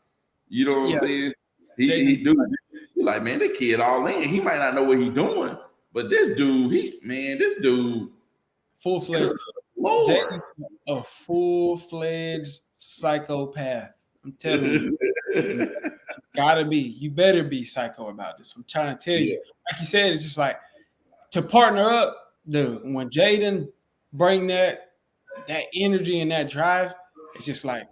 A: You know what I'm saying? He do like, man, the kid all in. He might not know what he's doing, but this dude,
B: full-fledged, a full-fledged psychopath. I'm telling you, you better be psycho about this. I'm trying to tell you. Like you said, it's just like to partner up, dude. When Jaden bring that energy and that drive, it's just like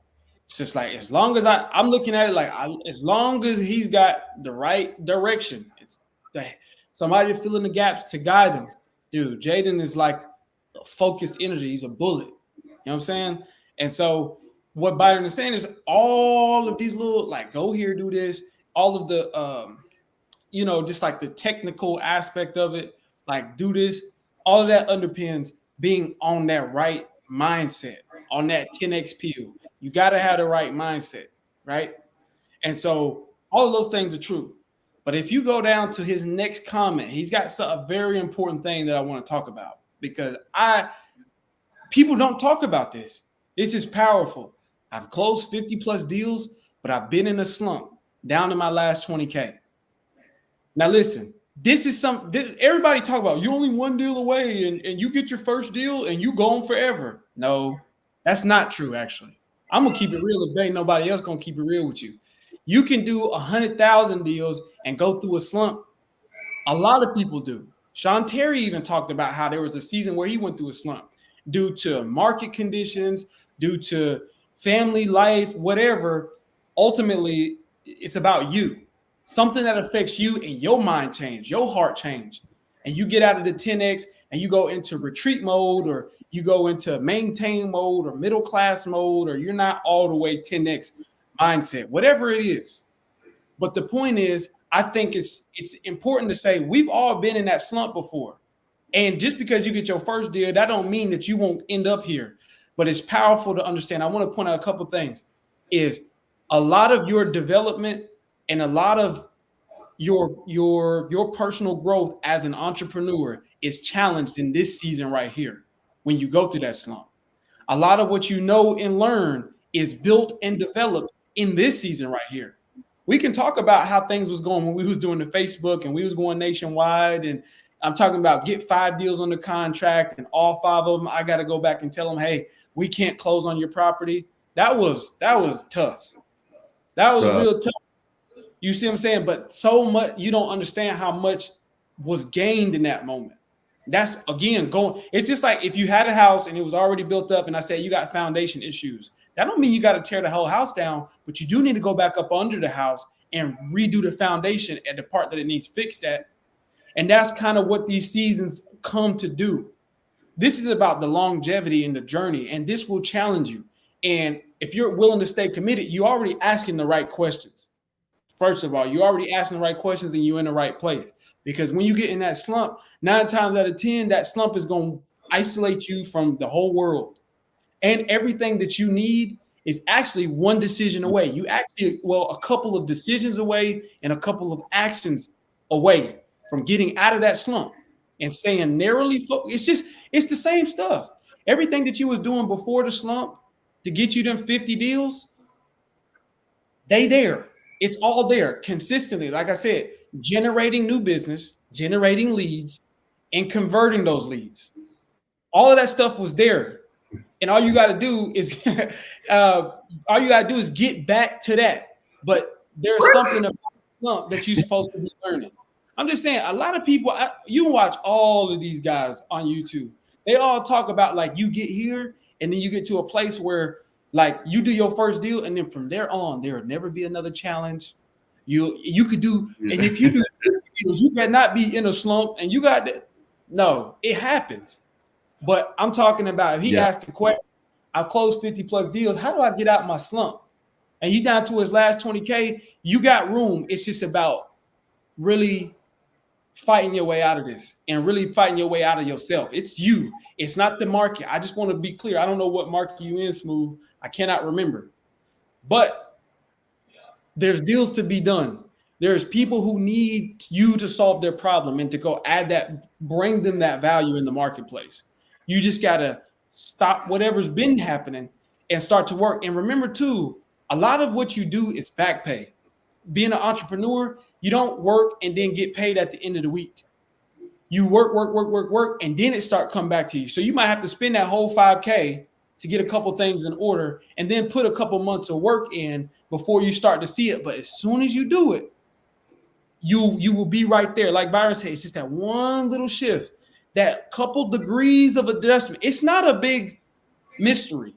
B: as long as I'm looking at it like as long as he's got the right direction, it's somebody to fill in the gaps to guide him. Dude, Jaden is like a focused energy. He's a bullet. You know what I'm saying? And so what Byron is saying is all of these little like go here, do this, all of the just like the technical aspect of it, like do this, all of that underpins being on that right mindset, on that 10x peel. You got to have the right mindset, right? And so all of those things are true. But if you go down to his next comment, he's got a very important thing that I want to talk about because people don't talk about this. This is powerful. I've closed 50 plus deals, but I've been in a slump down to my last 20K. Now listen, this is everybody talk about you only one deal away and you get your first deal and you go on forever. No, that's not true, actually. I'm going to keep it real if ain't nobody else going to keep it real with you. You can do 100,000 deals and go through a slump. A lot of people do. Sean Terry even talked about how there was a season where he went through a slump due to market conditions, due to family life, whatever. Ultimately, it's about you. Something that affects you and your mind change, your heart change. And you get out of the 10X and you go into retreat mode or you go into maintain mode or middle class mode or you're not all the way 10X mindset, whatever it is. But the point is, I think it's important to say we've all been in that slump before. And just because you get your first deal, that don't mean that you won't end up here. But it's powerful to understand. I want to point out a couple of things. Is a lot of your development and a lot of your personal growth as an entrepreneur is challenged in this season right here when you go through that slump. A lot of what you know and learn is built and developed in this season right here. We can talk about how things was going when we was doing the Facebook and we was going nationwide. And I'm talking about get 5 deals on the contract and all 5 of them, I got to go back and tell them, hey, we can't close on your property. That was tough. That was real tough. You see what I'm saying? But so much, you don't understand how much was gained in that moment. That's again it's just like if you had a house and it was already built up and I said you got foundation issues. That don't mean you got to tear the whole house down, but you do need to go back up under the house and redo the foundation at the part that it needs fixed at. And that's kind of what these seasons come to do. This is about the longevity in the journey, and this will challenge you. And if you're willing to stay committed, you're already asking the right questions. First of all, you're already asking the right questions and you're in the right place. Because when you get in that slump, 9 times out of 10, that slump is going to isolate you from the whole world. And everything that you need is actually one decision away. A couple of decisions away and a couple of actions away from getting out of that slump and staying narrowly focused. It's the same stuff. Everything that you was doing before the slump to get you them 50 deals, there. It's all there consistently. Like I said, generating new business, generating leads, and converting those leads. All of that stuff was there. And all you got to do is get back to that. But there's something about slump that you're supposed to be learning. I'm just saying, a lot of people, you watch all of these guys on YouTube. They all talk about like you get here and then you get to a place where like you do your first deal and then from there on, there will never be another challenge. You could do, and if you do deals, you better not be in a slump and you got that. No, it happens. But I'm talking about if he asked the question, I closed 50 plus deals. How do I get out my slump? And you down to his last 20K, you got room. It's just about really fighting your way out of this and really fighting your way out of yourself. It's you. It's not the market. I just want to be clear. I don't know what market you in, Smooth. I cannot remember. But there's deals to be done. There's people who need you to solve their problem and to go add that, bring them that value in the marketplace. You just got to stop whatever's been happening and start to work. And remember too, a lot of what you do is back pay. Being an entrepreneur, you don't work and then get paid at the end of the week. You work, and then it start coming back to you. So you might have to spend that whole 5K to get a couple things in order and then put a couple months of work in before you start to see it. But as soon as you do it, you will be right there. Like Byron said, it's just that one little shift, that couple degrees of adjustment. It's not a big mystery.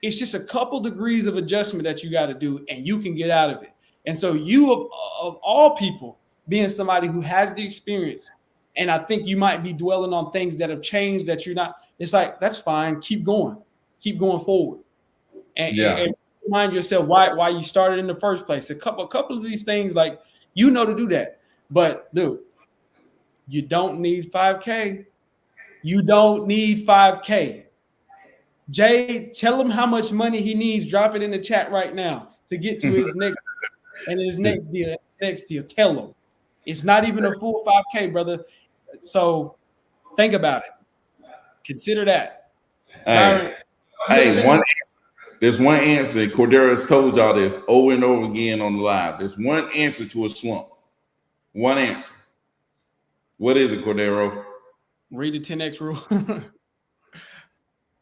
B: It's just a couple degrees of adjustment that you got to do, and you can get out of it. And so you, of all people, being somebody who has the experience, and I think you might be dwelling on things that have changed that you're not, it's like, that's fine. Keep going forward. And remind yourself why you started in the first place. A couple of these things, like, you know to do that. But dude, you don't need 5K. You don't need 5K. Jay, tell him how much money he needs. Drop it in the chat right now to get to his next deal. Tell him. It's not even a full 5K, brother. So think about it. Consider that.
A: There's one answer. Cordero has told y'all this over and over again on the live. There's one answer to a slump. One answer. What is it, Cordero?
B: Read the 10X rule.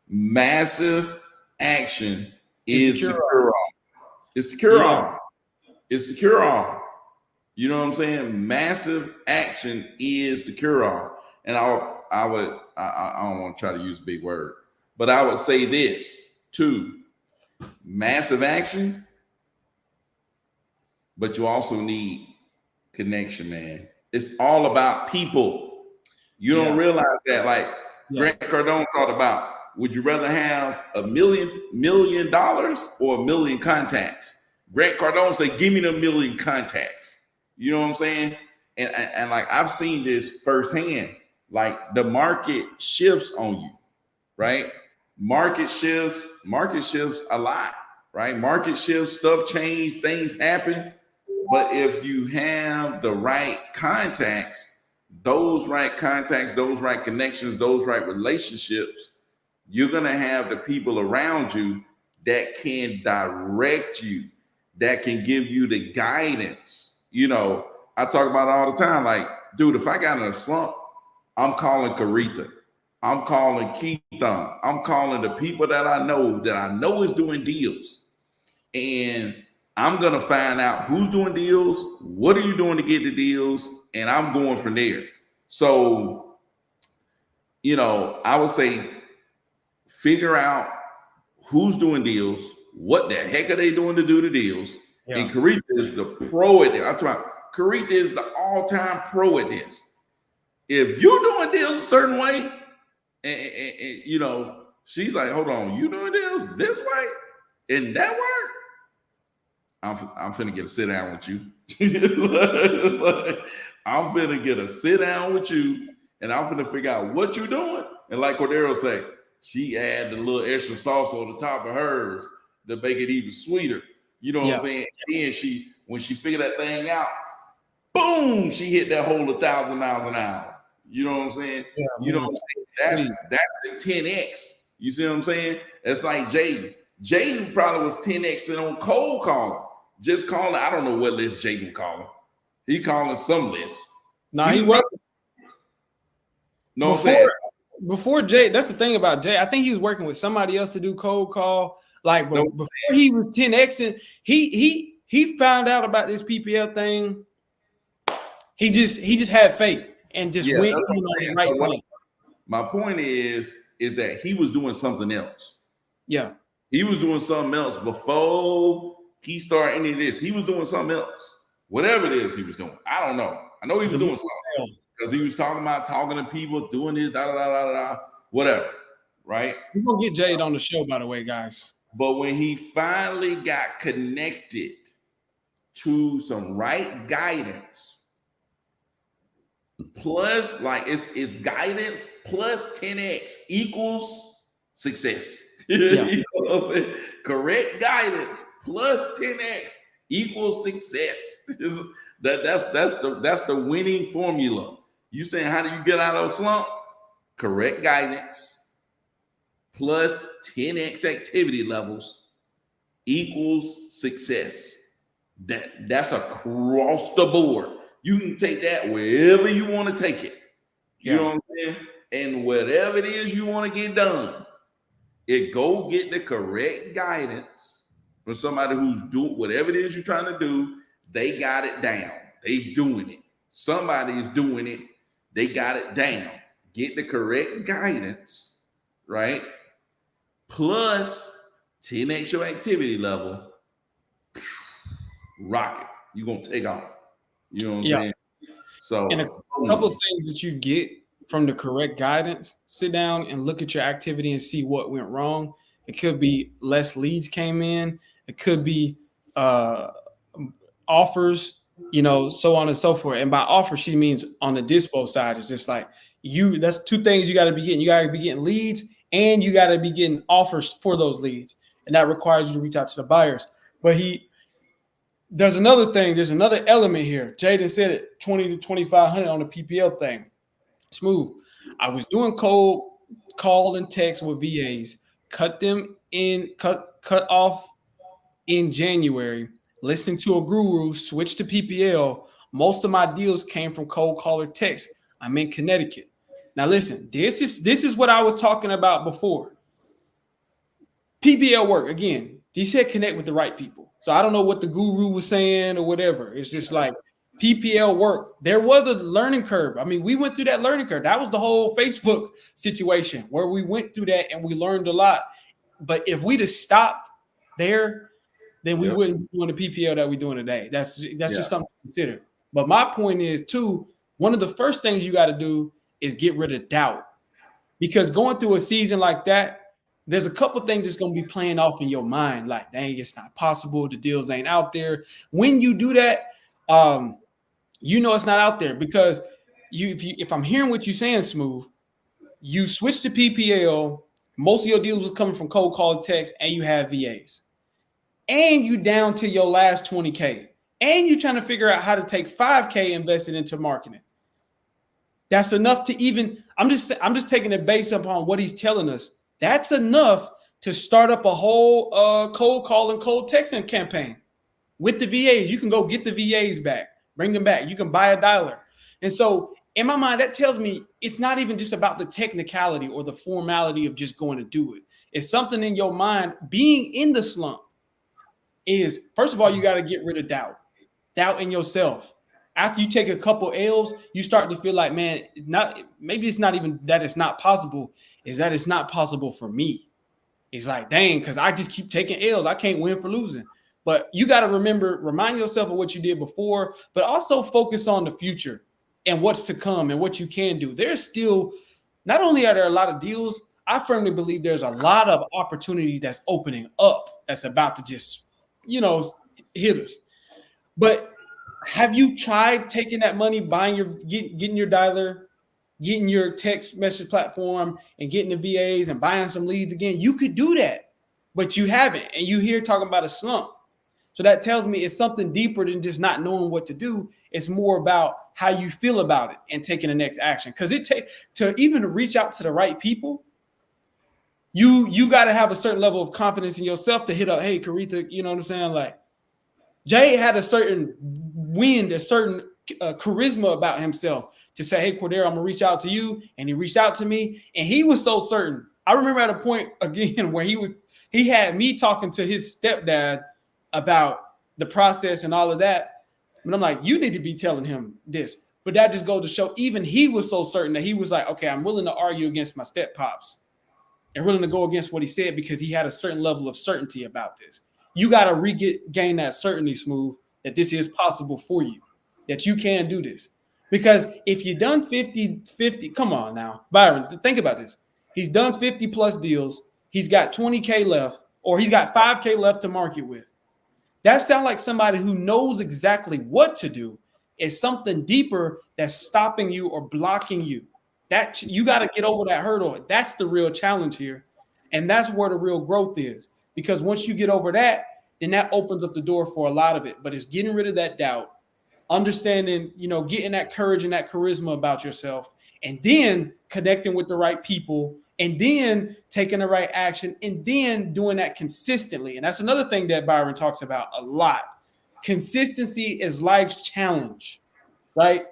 A: Massive action is the cure-all. It's the cure-all. It's the cure-all. You know what I'm saying? Massive action is the cure-all. And I don't want to try to use a big word, but I would say this too. Massive action, but you also need connection, man. It's all about people. You don't realize that. Like Grant Cardone thought about, would you rather have $1 million or 1 million contacts? Grant Cardone said, give me the 1 million contacts. You know what I'm saying? And like, I've seen this firsthand. Like, the market shifts on you, right? Market shifts a lot, right? Market shifts, stuff change, things happen. But if you have the right contacts, those right connections, those right relationships, you're going to have the people around you that can direct you, that can give you the guidance. You know, I talk about it all the time. Like, dude, if I got in a slump, I'm calling Caretha. I'm calling Keithon. I'm calling the people that I know is doing deals. And I'm going to find out who's doing deals, what are you doing to get the deals, and I'm going from there. So, you know, I would say figure out who's doing deals, what the heck are they doing to do the deals. Yeah. And Caretha is the pro at this. I'm talking about Caretha is the all-time pro at this. If you're doing deals a certain way, and you know, she's like, hold on, you doing deals this way and that way? I'm finna get a sit down with you. I'm finna get a sit down with you, and I'm finna figure out what you're doing. And like Cordero say, she add the little extra sauce on the top of hers to make it even sweeter. You know what I'm saying? And then when she figured that thing out, boom, she hit that whole 1,000 miles an hour. You know what I'm saying? Yeah, you know what I'm saying? That's the 10X. You see what I'm saying? That's like Jaden. Jaden probably was 10X on cold calling. Just calling, I don't know what list Jaden calling. He calling some list.
B: Nah, he wasn't. No, before Jay, that's the thing about Jay. I think he was working with somebody else to do cold call. Like, but before he was 10Xing, he found out about this PPL thing He just had faith and just
A: Yeah,
B: went
A: that's what
B: in
A: I'm
B: on the
A: saying.
B: right
A: So
B: thing.
A: my point is that he was doing something else.
B: Yeah.
A: He was doing something else before he started any of this. He was doing something else. Whatever it is he was doing. I don't know. I know he was doing something because he was talking to people, doing this, da da da da da, whatever. Right?
B: We're gonna get Jade on the show, by the way, guys.
A: But when he finally got connected to some right guidance, plus like it's guidance plus 10x equals success.
B: Yeah.
A: You know what I'm saying? Correct guidance plus 10x equals success. That's the winning formula. You saying how do you get out of a slump? Correct guidance plus 10x activity levels equals success. That's across the board. You can take that wherever you want to take it. You know what I'm saying? And whatever it is you want to get done, go get the correct guidance from somebody who's doing whatever it is you're trying to do. They got it down. They doing it. Somebody's doing it. They got it down. Get the correct guidance, right? Plus 10x your activity level. Rocket. You're gonna take off. You know what I'm saying? So
B: and a couple of things that you get from the correct guidance, sit down and look at your activity and see what went wrong. It could be less leads came in, it could be offers, so on and so forth. And by offer, she means on the dispo side, it's just like that's two things you got to be getting. You got to be getting leads and you got to be getting offers for those leads. And that requires you to reach out to the buyers. But there's another thing, there's another element here. Jaden said it, 20 to 2,500 on the PPL thing. Smooth. I was doing cold call and text with VAs, cut off in January, listening to a guru, switched to PPL. Most of my deals came from cold call or text. I'm in Connecticut. Now listen, this is what I was talking about before. PPL work, again, he said connect with the right people. So I don't know what the guru was saying or whatever. It's just like PPL work. There was a learning curve. I mean, we went through that learning curve. That was the whole Facebook situation where we went through that and we learned a lot. But if we'd have stopped there, then we wouldn't be doing the PPL that we're doing today. That's just something to consider. But my point is, too, one of the first things you got to do is get rid of doubt. Because going through a season like that, there's a couple things that's going to be playing off in your mind. Like, dang, it's not possible. The deals ain't out there. When you do that, it's not out there because if I'm hearing what you're saying, Smooth, you switch to PPL, most of your deals was coming from cold call text, and you have VAs. And you down to your last 20K. And you're trying to figure out how to take 5K invested into marketing. That's enough to even, I'm just taking it based upon what he's telling us. That's enough to start up a whole cold call and cold texting campaign with the VAs. You can go get the VAs back, bring them back. You can buy a dialer. And so in my mind, that tells me it's not even just about the technicality or the formality of just going to do it. It's something in your mind. Being in the slump is, first of all, you got to get rid of doubt in yourself. After you take a couple L's, you start to feel like, man, maybe it's not even that it's not possible, is that it's not possible for me. It's like, dang, because I just keep taking L's. I can't win for losing. But you got to remind yourself of what you did before, but also focus on the future and what's to come and what you can do. There's still, not only are there a lot of deals, I firmly believe there's a lot of opportunity that's opening up that's about to just, hit us. But have you tried taking that money, getting your dialer, getting your text message platform, and getting the VAs and buying some leads again? You could do that, but you haven't. And you hear talking about a slump. So that tells me it's something deeper than just not knowing what to do. It's more about how you feel about it and taking the next action. Because to even reach out to the right people, you got to have a certain level of confidence in yourself to hit up, hey, Caretha, you know what I'm saying? Like, Jay had a certain wind, a certain charisma about himself to say, hey, Cordero, I'm going to reach out to you. And he reached out to me, and he was so certain. I remember at a point, again, where he had me talking to his stepdad about the process and all of that. And I'm like, you need to be telling him this. But that just goes to show, even he was so certain that he was like, okay, I'm willing to argue against my step pops and willing to go against what he said because he had a certain level of certainty about this. You got to regain that certainty, Smooth, that this is possible for you, that you can do this. Because if you've done 50, come on now, Byron, think about this. He's done 50 plus deals. He's got 20K left, or he's got 5K left to market with. That sounds like somebody who knows exactly what to do. It's something deeper that's stopping you or blocking you. That you got to get over that hurdle. That's the real challenge here. And that's where the real growth is. Because once you get over that, then that opens up the door for a lot of it. But it's getting rid of that doubt, understanding, getting that courage and that charisma about yourself, and then connecting with the right people, and then taking the right action, and then doing that consistently. And that's another thing that Byron talks about a lot. Consistency is life's challenge, right?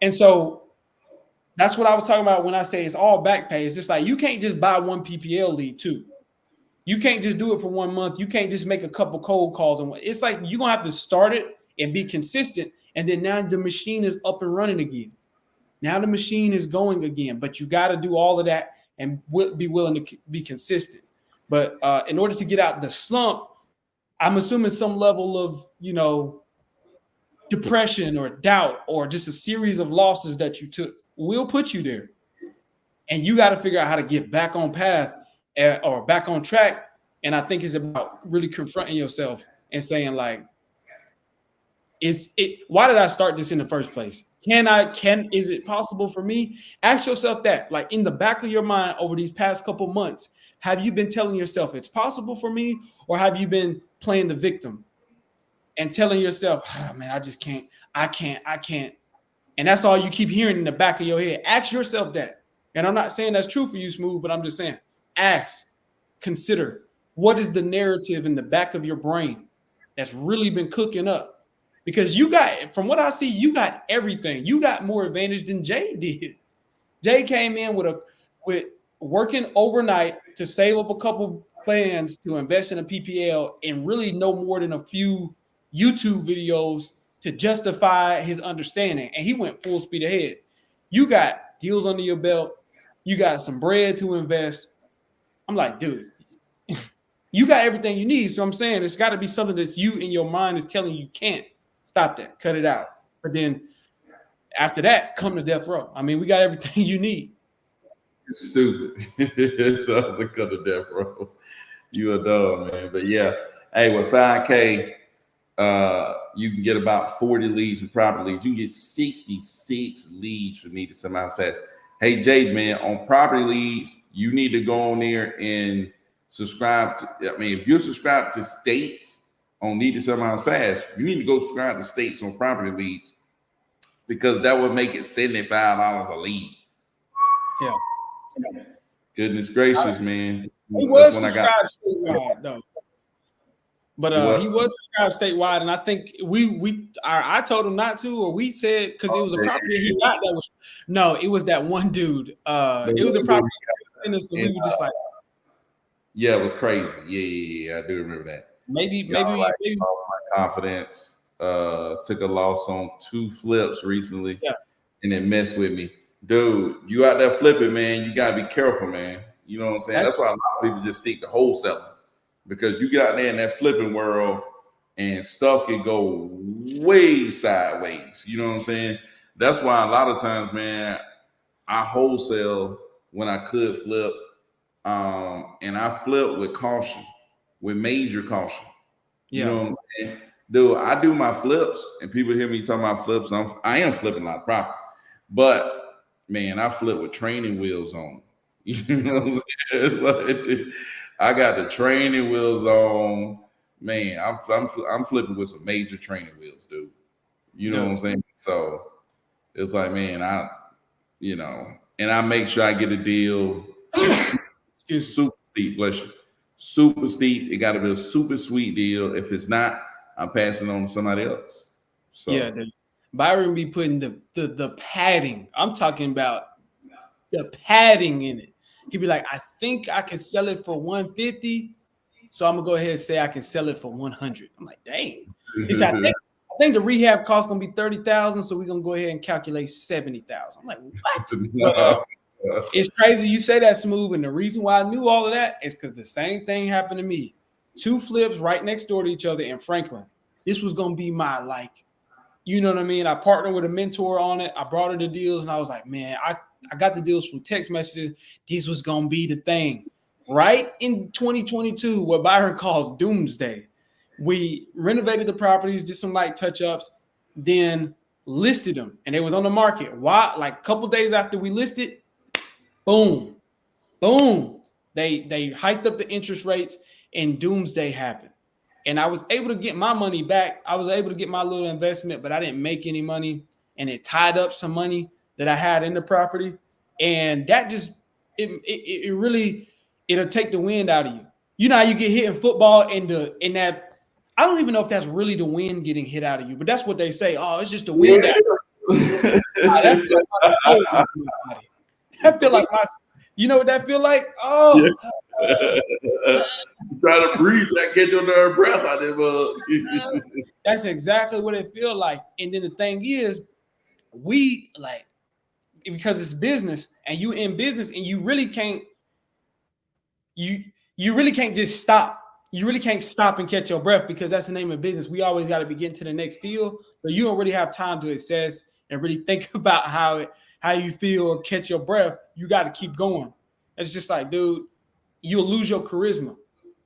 B: And so that's what I was talking about when I say it's all back pay. It's just like you can't just buy one PPL lead too. You can't just do it for 1 month. You can't just make a couple cold calls. And it's like you're going to have to start it and be consistent. And then now the machine is up and running again. Now the machine is going again. But you got to do all of that and be willing to be consistent. But in order to get out the slump, I'm assuming some level of, depression or doubt or just a series of losses that you took will put you there. And you got to figure out how to get back on path or back on track. And I think it's about really confronting yourself and saying, like, why did I start this in the first place? Is it possible for me? Ask yourself that, like, in the back of your mind over these past couple months, have you been telling yourself it's possible for me, or have you been playing the victim and telling yourself, oh, man, I just can't, I can't. And that's all you keep hearing in the back of your head. Ask yourself that. And I'm not saying that's true for you, Smooth, but I'm just saying, ask, consider, what is the narrative in the back of your brain that's really been cooking up? Because you got, from what I see, you got everything. You got more advantage than Jay did. Jay came in with working overnight to save up a couple plans to invest in a PPL and really no more than a few YouTube videos to justify his understanding. And he went full speed ahead. You got deals under your belt. You got some bread to invest. I'm like, dude, you got everything you need. So I'm saying it's got to be something that you in your mind is telling you can't. Stop that. Cut it out. But then after that, come to death row. I mean, we got everything you need.
A: You're stupid. It's us to cut to death row. You a dog, man. But yeah, hey, with 5K, you can get about 40 leads in property leads. You can get 66 leads for me to sell out fast. Hey, Jade, man, on property leads, you need to go on there and subscribe to, if you're subscribed to states on Need to Sell Miles Fast, you need to go subscribe to states on property leads, because that would make it $75 a lead.
B: Yeah.
A: Goodness gracious, man.
B: He was subscribed statewide, though. But he was subscribed statewide, and I think I told him not to, or we said, because it was a property he got that was, no, it was that one dude. It was a property in us, and we were just like,
A: yeah, it was crazy. Yeah, I do remember that.
B: Maybe
A: lost my confidence. Took a loss on 2 flips recently, and it messed with me. Dude, you out there flipping, man. You gotta be careful, man. You know what I'm saying? That's why a lot of people just stick to wholesaling, because you get out there in that flipping world and stuff can go way sideways. You know what I'm saying? That's why a lot of times, man, I wholesale when I could flip, and I flip with caution, with major caution. You know what I'm saying? Dude, I do my flips, and people hear me talking about flips. I am flipping a lot of property, but man, I flip with training wheels on. You know what I'm saying? I got the training wheels on. Man, I'm flipping with some major training wheels, dude. You know what I'm saying? So it's like, man, and I make sure I get a deal. It's super steep, bless you. Super steep. It got to be a super sweet deal. If it's not, I'm passing it on to somebody else. So
B: yeah, Byron be putting the padding. I'm talking about the padding in it. He'd be like, I think I can sell it for 150. So I'm gonna go ahead and say I can sell it for 100. I'm like, dang. He said, I think the rehab cost gonna be 30,000, so we're gonna go ahead and calculate 70,000. I'm like, what?
A: No.
B: It's crazy you say that, Smooth. And the reason why I knew all of that is because the same thing happened to me. 2 flips right next door to each other in Franklin. This was gonna be my you know what I mean? I partnered with a mentor on it. I brought her the deals, and I was like, man, I got the deals from text messages. This was gonna be the thing. Right in 2022, what Byron calls doomsday. We renovated the properties, did some light touch-ups, then listed them, and it was on the market. Why? Like a couple days after we listed, boom, boom. They hiked up the interest rates, and doomsday happened. And I was able to get my money back. I was able to get my little investment, but I didn't make any money, and it tied up some money that I had in the property, and that just it really it'll take the wind out of you. You know how you get hit in football, and that I don't even know if that's really the wind getting hit out of you, but that's what they say. Oh, it's just the wind out. That feels like my soul in my body. That feel like my, you know what that feel like? Oh,
A: Try to breathe, I get your nerve breath out there,
B: that's exactly what it feel like. And then the thing is, we because it's business, and you in business, and you really can't you really can't just stop. You really can't stop and catch your breath, because that's the name of business. We always got to be getting to the next deal, but you don't really have time to assess and really think about how you feel or catch your breath. You got to keep going. It's just like, dude, you'll lose your charisma.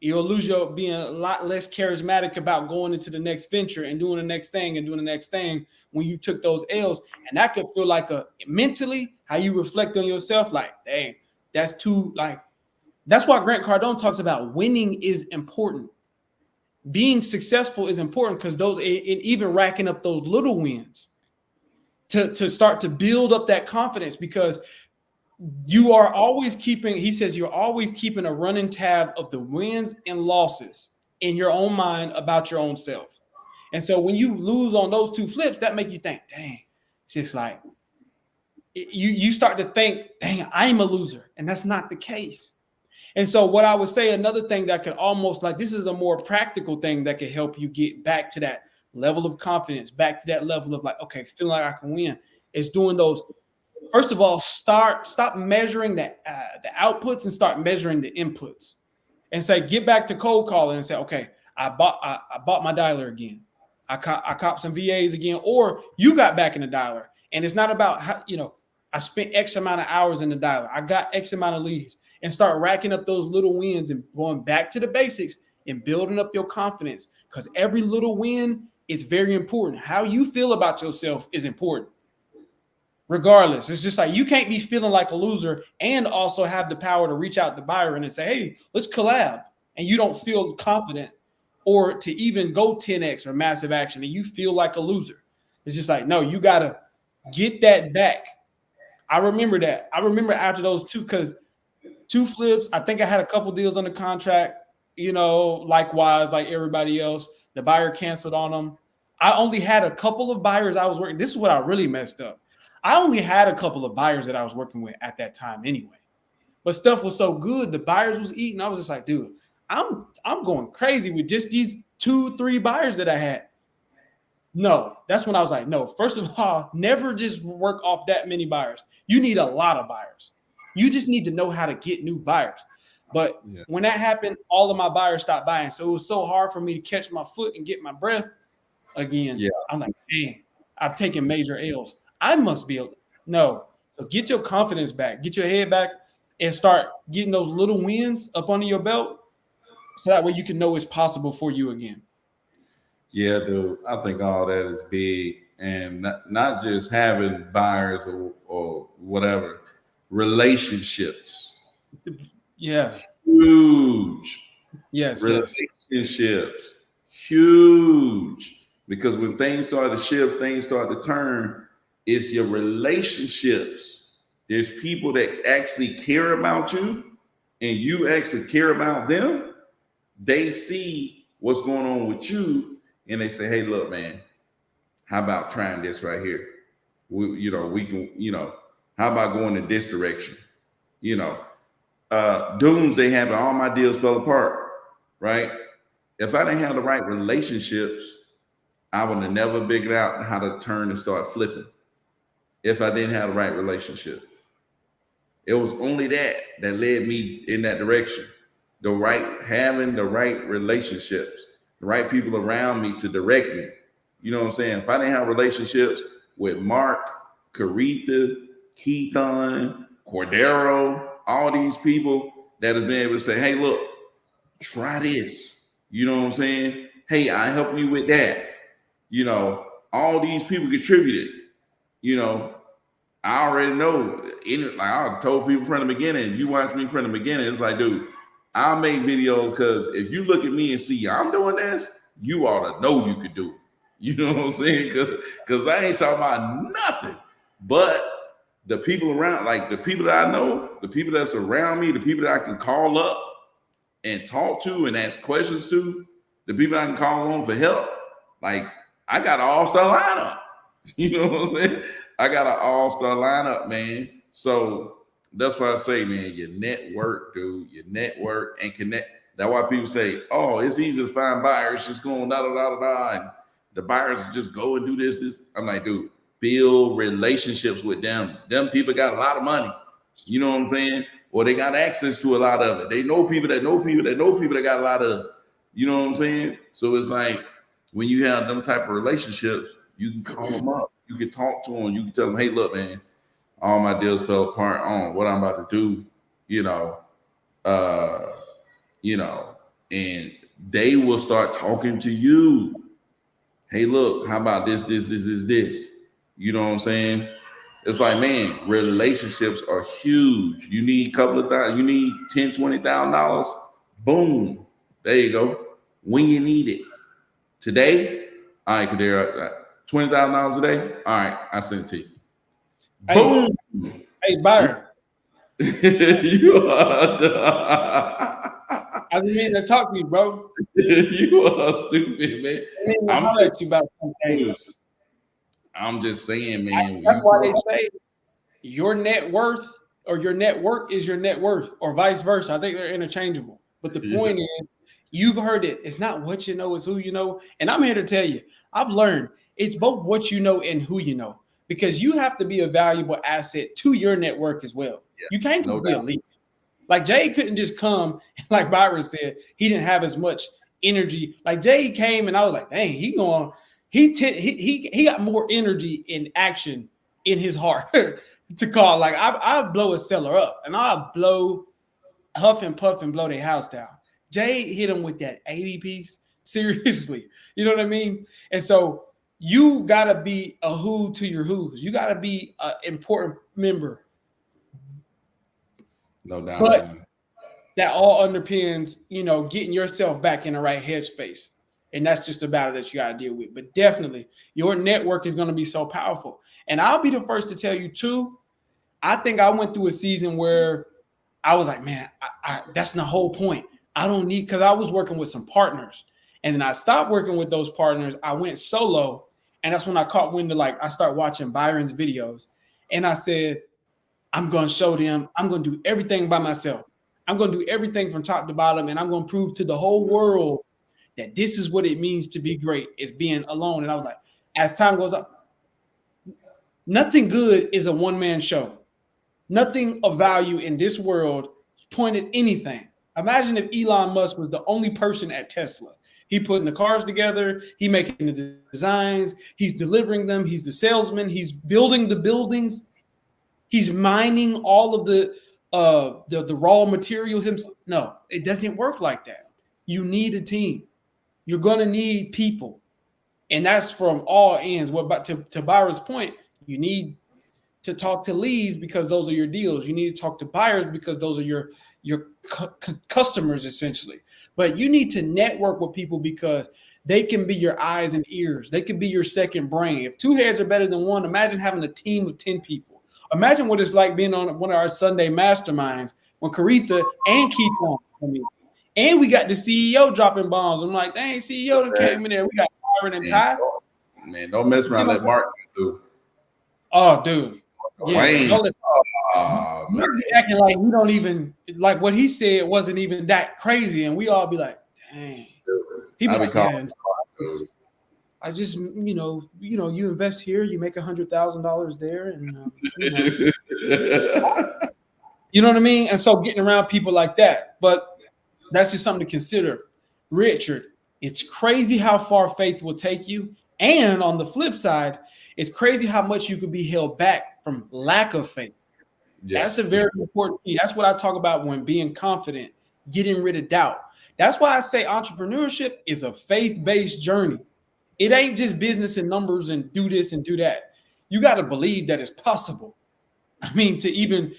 B: You'll lose your being a lot less charismatic about going into the next venture and doing the next thing and doing the next thing when you took those L's. And that could feel like mentally how you reflect on yourself, like, dang, that's too that's why Grant Cardone talks about winning is important. Being successful is important, because those, and even racking up those little wins to start to build up that confidence, because you are always keeping, he says, you're always keeping a running tab of the wins and losses in your own mind about your own self. And so when you lose on those 2 flips, that make you think, dang, it's just like, you start to think, dang, I'm a loser. And that's not the case. And so what I would say, another thing that could almost this is a more practical thing that could help you get back to that level of confidence, back to that level of okay, feeling like I can win, is doing those. First of all, stop measuring the outputs and start measuring the inputs, and say, get back to cold calling and say, okay, I bought my dialer again. I copped some VAs again, or you got back in the dialer. And it's not about how, I spent X amount of hours in the dialer. I got X amount of leads. And start racking up those little wins and going back to the basics and building up your confidence, because every little win is very important. How you feel about yourself is important. Regardless, it's just like you can't be feeling like a loser and also have the power to reach out to Byron and say, hey, let's collab. And you don't feel confident, or to even go 10X or massive action, and you feel like a loser. It's just like, no, you got to get that back. I remember that. I remember after those 2, because 2 flips, I think I had a couple deals on the contract, likewise, like everybody else. The buyer canceled on them. I only had a couple of buyers I was working. This is what I really messed up. I only had a couple of buyers that I was working with at that time anyway. But stuff was so good, the buyers was eating. I was just like, dude, I'm going crazy with just these 2-3 buyers that I had. No, that's when I was like, no, first of all, never just work off that many buyers. You need a lot of buyers. You just need to know how to get new buyers. But when that happened, all of my buyers stopped buying. So it was so hard for me to catch my foot and get my breath again. Yeah. I'm like, dang, I've taken major L's. I must be no. So get your confidence back, get your head back, and start getting those little wins up under your belt, so that way you can know it's possible for you again.
A: Yeah, dude, I think all that is big, and not just having buyers or whatever, relationships.
B: Yeah.
A: Huge.
B: Yes.
A: Relationships. Huge. Because when things start to shift, things start to turn, it's your relationships. There's people that actually care about you, and you actually care about them. They see what's going on with you, and they say, hey, look, man, how about trying this right here? We can, how about going in this direction? Doomsday happened, all my deals fell apart, right? If I didn't have the right relationships, I would have never figured out how to turn and start flipping if I didn't have the right relationship. It was only that led me in that direction. Having the right relationships, the right people around me to direct me. You know what I'm saying? If I didn't have relationships with Mark, Caretha, Keithon, Cordero, all these people that have been able to say, hey, look, try this. You know what I'm saying? Hey, I help you with that. You know, all these people contributed. You know, I already know. Like I told people from the beginning, you watch me from the beginning, it's like, dude, I'll make videos because if you look at me and see I'm doing this, you ought to know you could do it. You know what I'm saying? Because I ain't talking about nothing. But the people around, like the people that I know, the people that's around me, the people that I can call up and talk to and ask questions to, the people I can call on for help, like I got an all-star lineup. You know what I'm saying? I got an all-star lineup, man. So that's why I say, man, your network, dude, your network and connect. That's why people say, oh, it's easy to find buyers, just going da-da-da-da-da, and the buyers just go and do this. I'm like, dude, build relationships with them. Them people got a lot of money. You know what I'm saying? Or they got access to a lot of it. They know people that know people that know people that got a lot of it. You know what I'm saying? So it's like when you have them type of relationships, you can call them up. You can talk to them. You can tell them, hey, look, man, all my deals fell apart on what I'm about to do, and they will start talking to you. Hey, look, how about this? You know what I'm saying? It's like, man, relationships are huge. You need a couple of thousand, you need $10,000, $20,000. Boom. There you go. When you need it. Today, all right, Kadera, $20,000 a day. All right, I sent it to you.
B: Hey,
A: Boom.
B: Hey, Byron.
A: You are
B: I've been meaning to talk to you, bro.
A: You are stupid, man. I'm just saying, man.
B: That's why they say your net worth or your network is your net worth, or vice versa. I think they're interchangeable. But the point is, you've heard it. It's not what you know, it's who you know. And I'm here to tell you, I've learned it's both what you know and who you know, because you have to be a valuable asset to your network as well. Yeah, you can't just be a leech. Like Jay couldn't just come, like Byron said, he didn't have as much energy. Like Jay came and I was like, dang, he got more energy and action in his heart to call. Like I blow a seller up and I'll blow huff and puff and blow their house down. Jay hit him with that 80 piece. Seriously. You know what I mean? And so you got to be a who to your who's. You got to be an important member.
A: No doubt.
B: But that all underpins, getting yourself back in the right headspace. And that's just about it that you got to deal with. But definitely, your network is going to be so powerful. And I'll be the first to tell you, too, I think I went through a season where I was like, man, that's the whole point. I don't need, because I was working with some partners. And then I stopped working with those partners. I went solo. And that's when I caught wind of, I started watching Byron's videos. And I said, I'm going to show them, I'm going to do everything by myself. I'm going to do everything from top to bottom. And I'm going to prove to the whole world that this is what it means to be great, is being alone. And I was like, as time goes up, nothing good is a one-man show. Nothing of value in this world pointed anything. Imagine if Elon Musk was the only person at Tesla. He putting the cars together. He making the designs. He's delivering them. He's the salesman. He's building the buildings. He's mining all of the raw material himself. No, it doesn't work like that. You need a team. You're going to need people. And that's from all ends. But to Byron's point, you need to talk to leads because those are your deals. You need to talk to buyers because those are your customers, essentially. But you need to network with people because they can be your eyes and ears. They can be your second brain. If two heads are better than one, imagine having a team of 10 people. Imagine what it's like being on one of our Sunday masterminds when Caretha and Keithon come in. And we got the CEO dropping bombs. I'm like, dang, CEO that came in there. We got Byron and Ty.
A: Man, don't mess around that Mark do.
B: Oh, dude. Yeah, acting like we don't even like what he said wasn't even that crazy, and we all be like, dang. I just, you invest here, you make $100,000 there, and you know what I mean. And so getting around people like that, but that's just something to consider. Richard, it's crazy how far faith will take you, and on the flip side, it's crazy how much you could be held back from lack of faith. That's a very important key. That's what I talk about when being confident, getting rid of doubt. That's why I say entrepreneurship is a faith-based journey. It ain't just business and numbers and do this and do that. You got to believe that it's possible. I mean, to even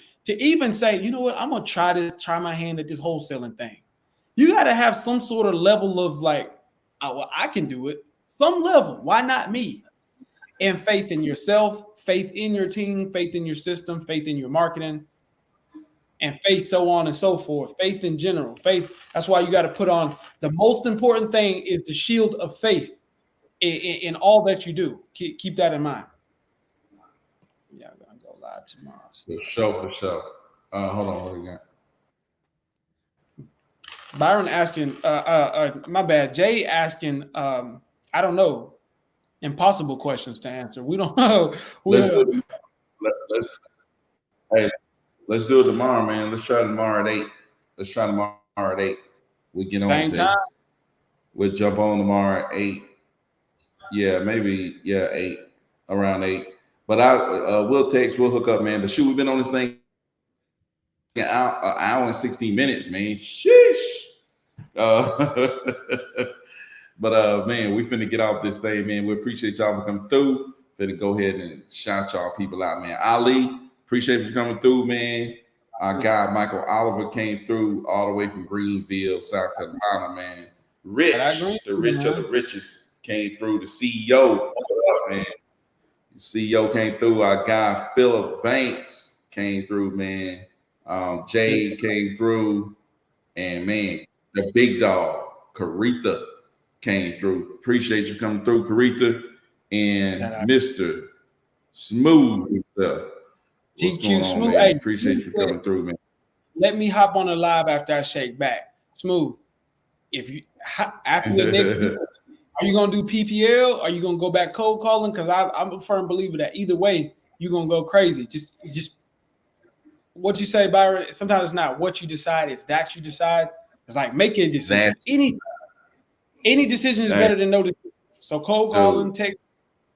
B: say, you know what, I'm gonna try my hand at this wholesaling thing. You got to have some sort of level of like, oh, well, I can do it. Some level. Why not me? And faith in yourself, faith in your team, faith in your system, faith in your marketing, and faith so on and so forth. Faith in general. Faith. That's why you got to put on the most important thing is the shield of faith in all that you do. Keep that in mind. Yeah, I'm gonna go live tomorrow.
A: For sure. Hold on, what do we got?
B: Byron asking, my bad. Jay asking, I don't know, impossible questions to answer. We don't know.
A: Let's do it tomorrow, man. Let's try tomorrow at 8. We get on
B: same time.
A: We'll jump on tomorrow at 8. Yeah, maybe 8, around 8. But we'll hook up, man. But shoot, we've been on this thing an hour and 16 minutes, man. Sheesh. But man, we finna get off this thing, man. We appreciate y'all for coming through. Finna go ahead and shout y'all people out, man. Ali, appreciate you coming through, man. Our guy Michael Oliver came through all the way from Greenville, South Carolina, man. Rich, the rich of the richest, came through. The CEO, man. The CEO came through. Our guy Philip Banks came through, man. Jay came through, and man, the big dog, Caretha, came through. Appreciate you coming through, Caretha, and Mr. Smooth himself.
B: GQ Smooth.
A: Hey, appreciate you coming through, man.
B: Let me hop on the live after I shake back. Smooth. If you after the next deal, are you gonna do PPL? Are you gonna go back cold calling? Because I'm a firm believer that either way you're gonna go crazy. Just what you say, Byron. Sometimes it's not what you decide; it's that you decide. It's like make a decision. Any decision is better than no decision. So cold calling, text,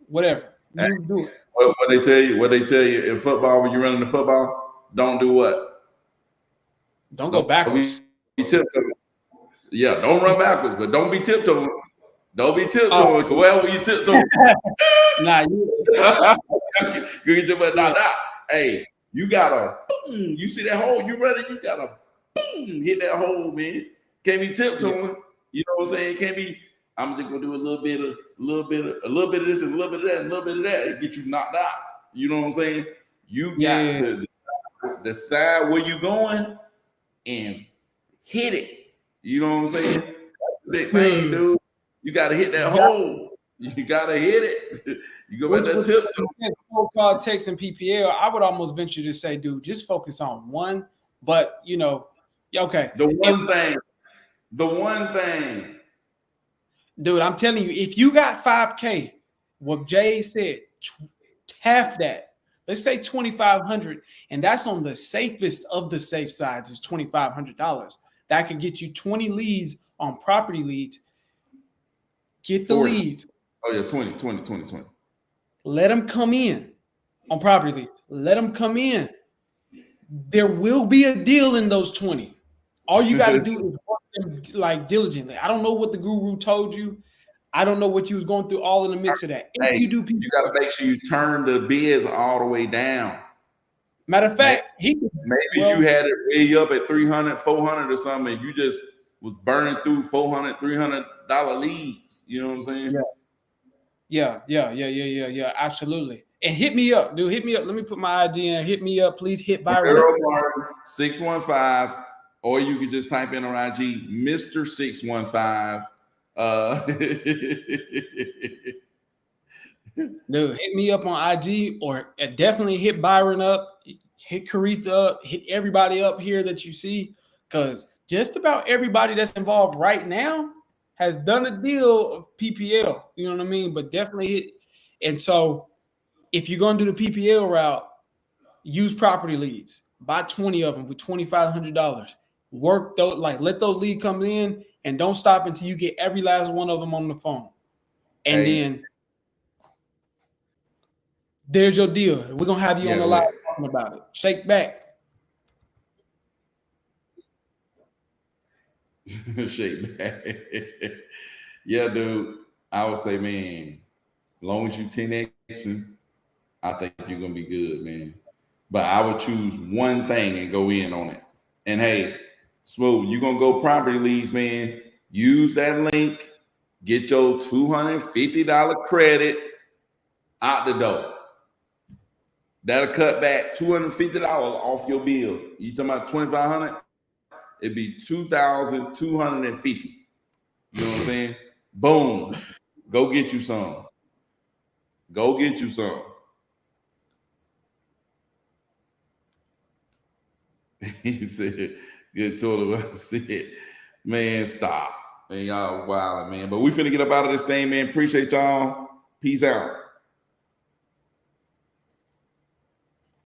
B: whatever. You do it.
A: What they tell you in football when you're running the football, don't do what?
B: Don't go backwards.
A: Be tiptoeing. Yeah, don't run backwards, but don't be tiptoeing. Don't be tiptoeing. Well, when you tiptoeing, Hey, you gotta boom. You see that hole? You ready? You gotta boom, hit that hole, man. Can't be tiptoeing. Yeah. You know what I'm saying? Can't be. I'm just gonna do a little bit of this and a little bit of that, and a little bit of that, and get you knocked out. You know what I'm saying? You got to decide where you're going and hit it. You know what I'm saying? That's the big thing, dude. You got to hit that hole. You got to hit it. You go back that tip.
B: Cold call, text, and PPL. I would almost venture to say, dude, just focus on one. But okay.
A: The one thing.
B: Dude, I'm telling you, if you got $5K, what Jay said, half that. Let's say $2,500, and that's on the safest of the safe sides is $2,500. That could get you 20 leads on property leads. Get the
A: 40.
B: leads.
A: Oh yeah, 20.
B: Let them come in on property leads. Let them come in. There will be a deal in those 20. All you got to do is work them like diligently. I don't know what the guru told you. I don't know what you was going through all in the mix of that. If you
A: got to make sure you turn the bids all the way down.
B: Matter of fact,
A: you had it way up at 300, 400 or something, and you just was burning through $400, $300 leads. You know what I'm saying?
B: Yeah. Absolutely. And hit me up, dude. Hit me up. Let me put my ID in. Hit me up, please. Hit Byron.
A: 615, or you can just type in on IG, Mr. 615.
B: Dude, hit me up on IG, or definitely hit Byron up, hit Caretha up, hit everybody up here that you see, because just about everybody that's involved right now has done a deal of PPL. You know what I mean? But definitely hit. And so if you're going to do the PPL route, use property leads. Buy 20 of them for $2,500. Work those, like let those leads come in, and don't stop until you get every last one of them on the phone. And then there's your deal. We're gonna have you on the live talking about it. Shake back.
A: Shake back. Yeah, dude. I would say, man, as long as you 10Xing, I think you're gonna be good, man. But I would choose one thing and go in on it. And hey, Smooth, you're gonna go property leads, man. Use that link, get your $250 credit out the door. That'll cut back $250 off your bill. You talking about $2,500? It'd be $2,250. You know what I'm saying? Boom. Go get you some. Go get you some. He said, good toilet. I said, man, stop. Man, y'all wild, man. But we finna get up out of this thing, man. Appreciate y'all. Peace out.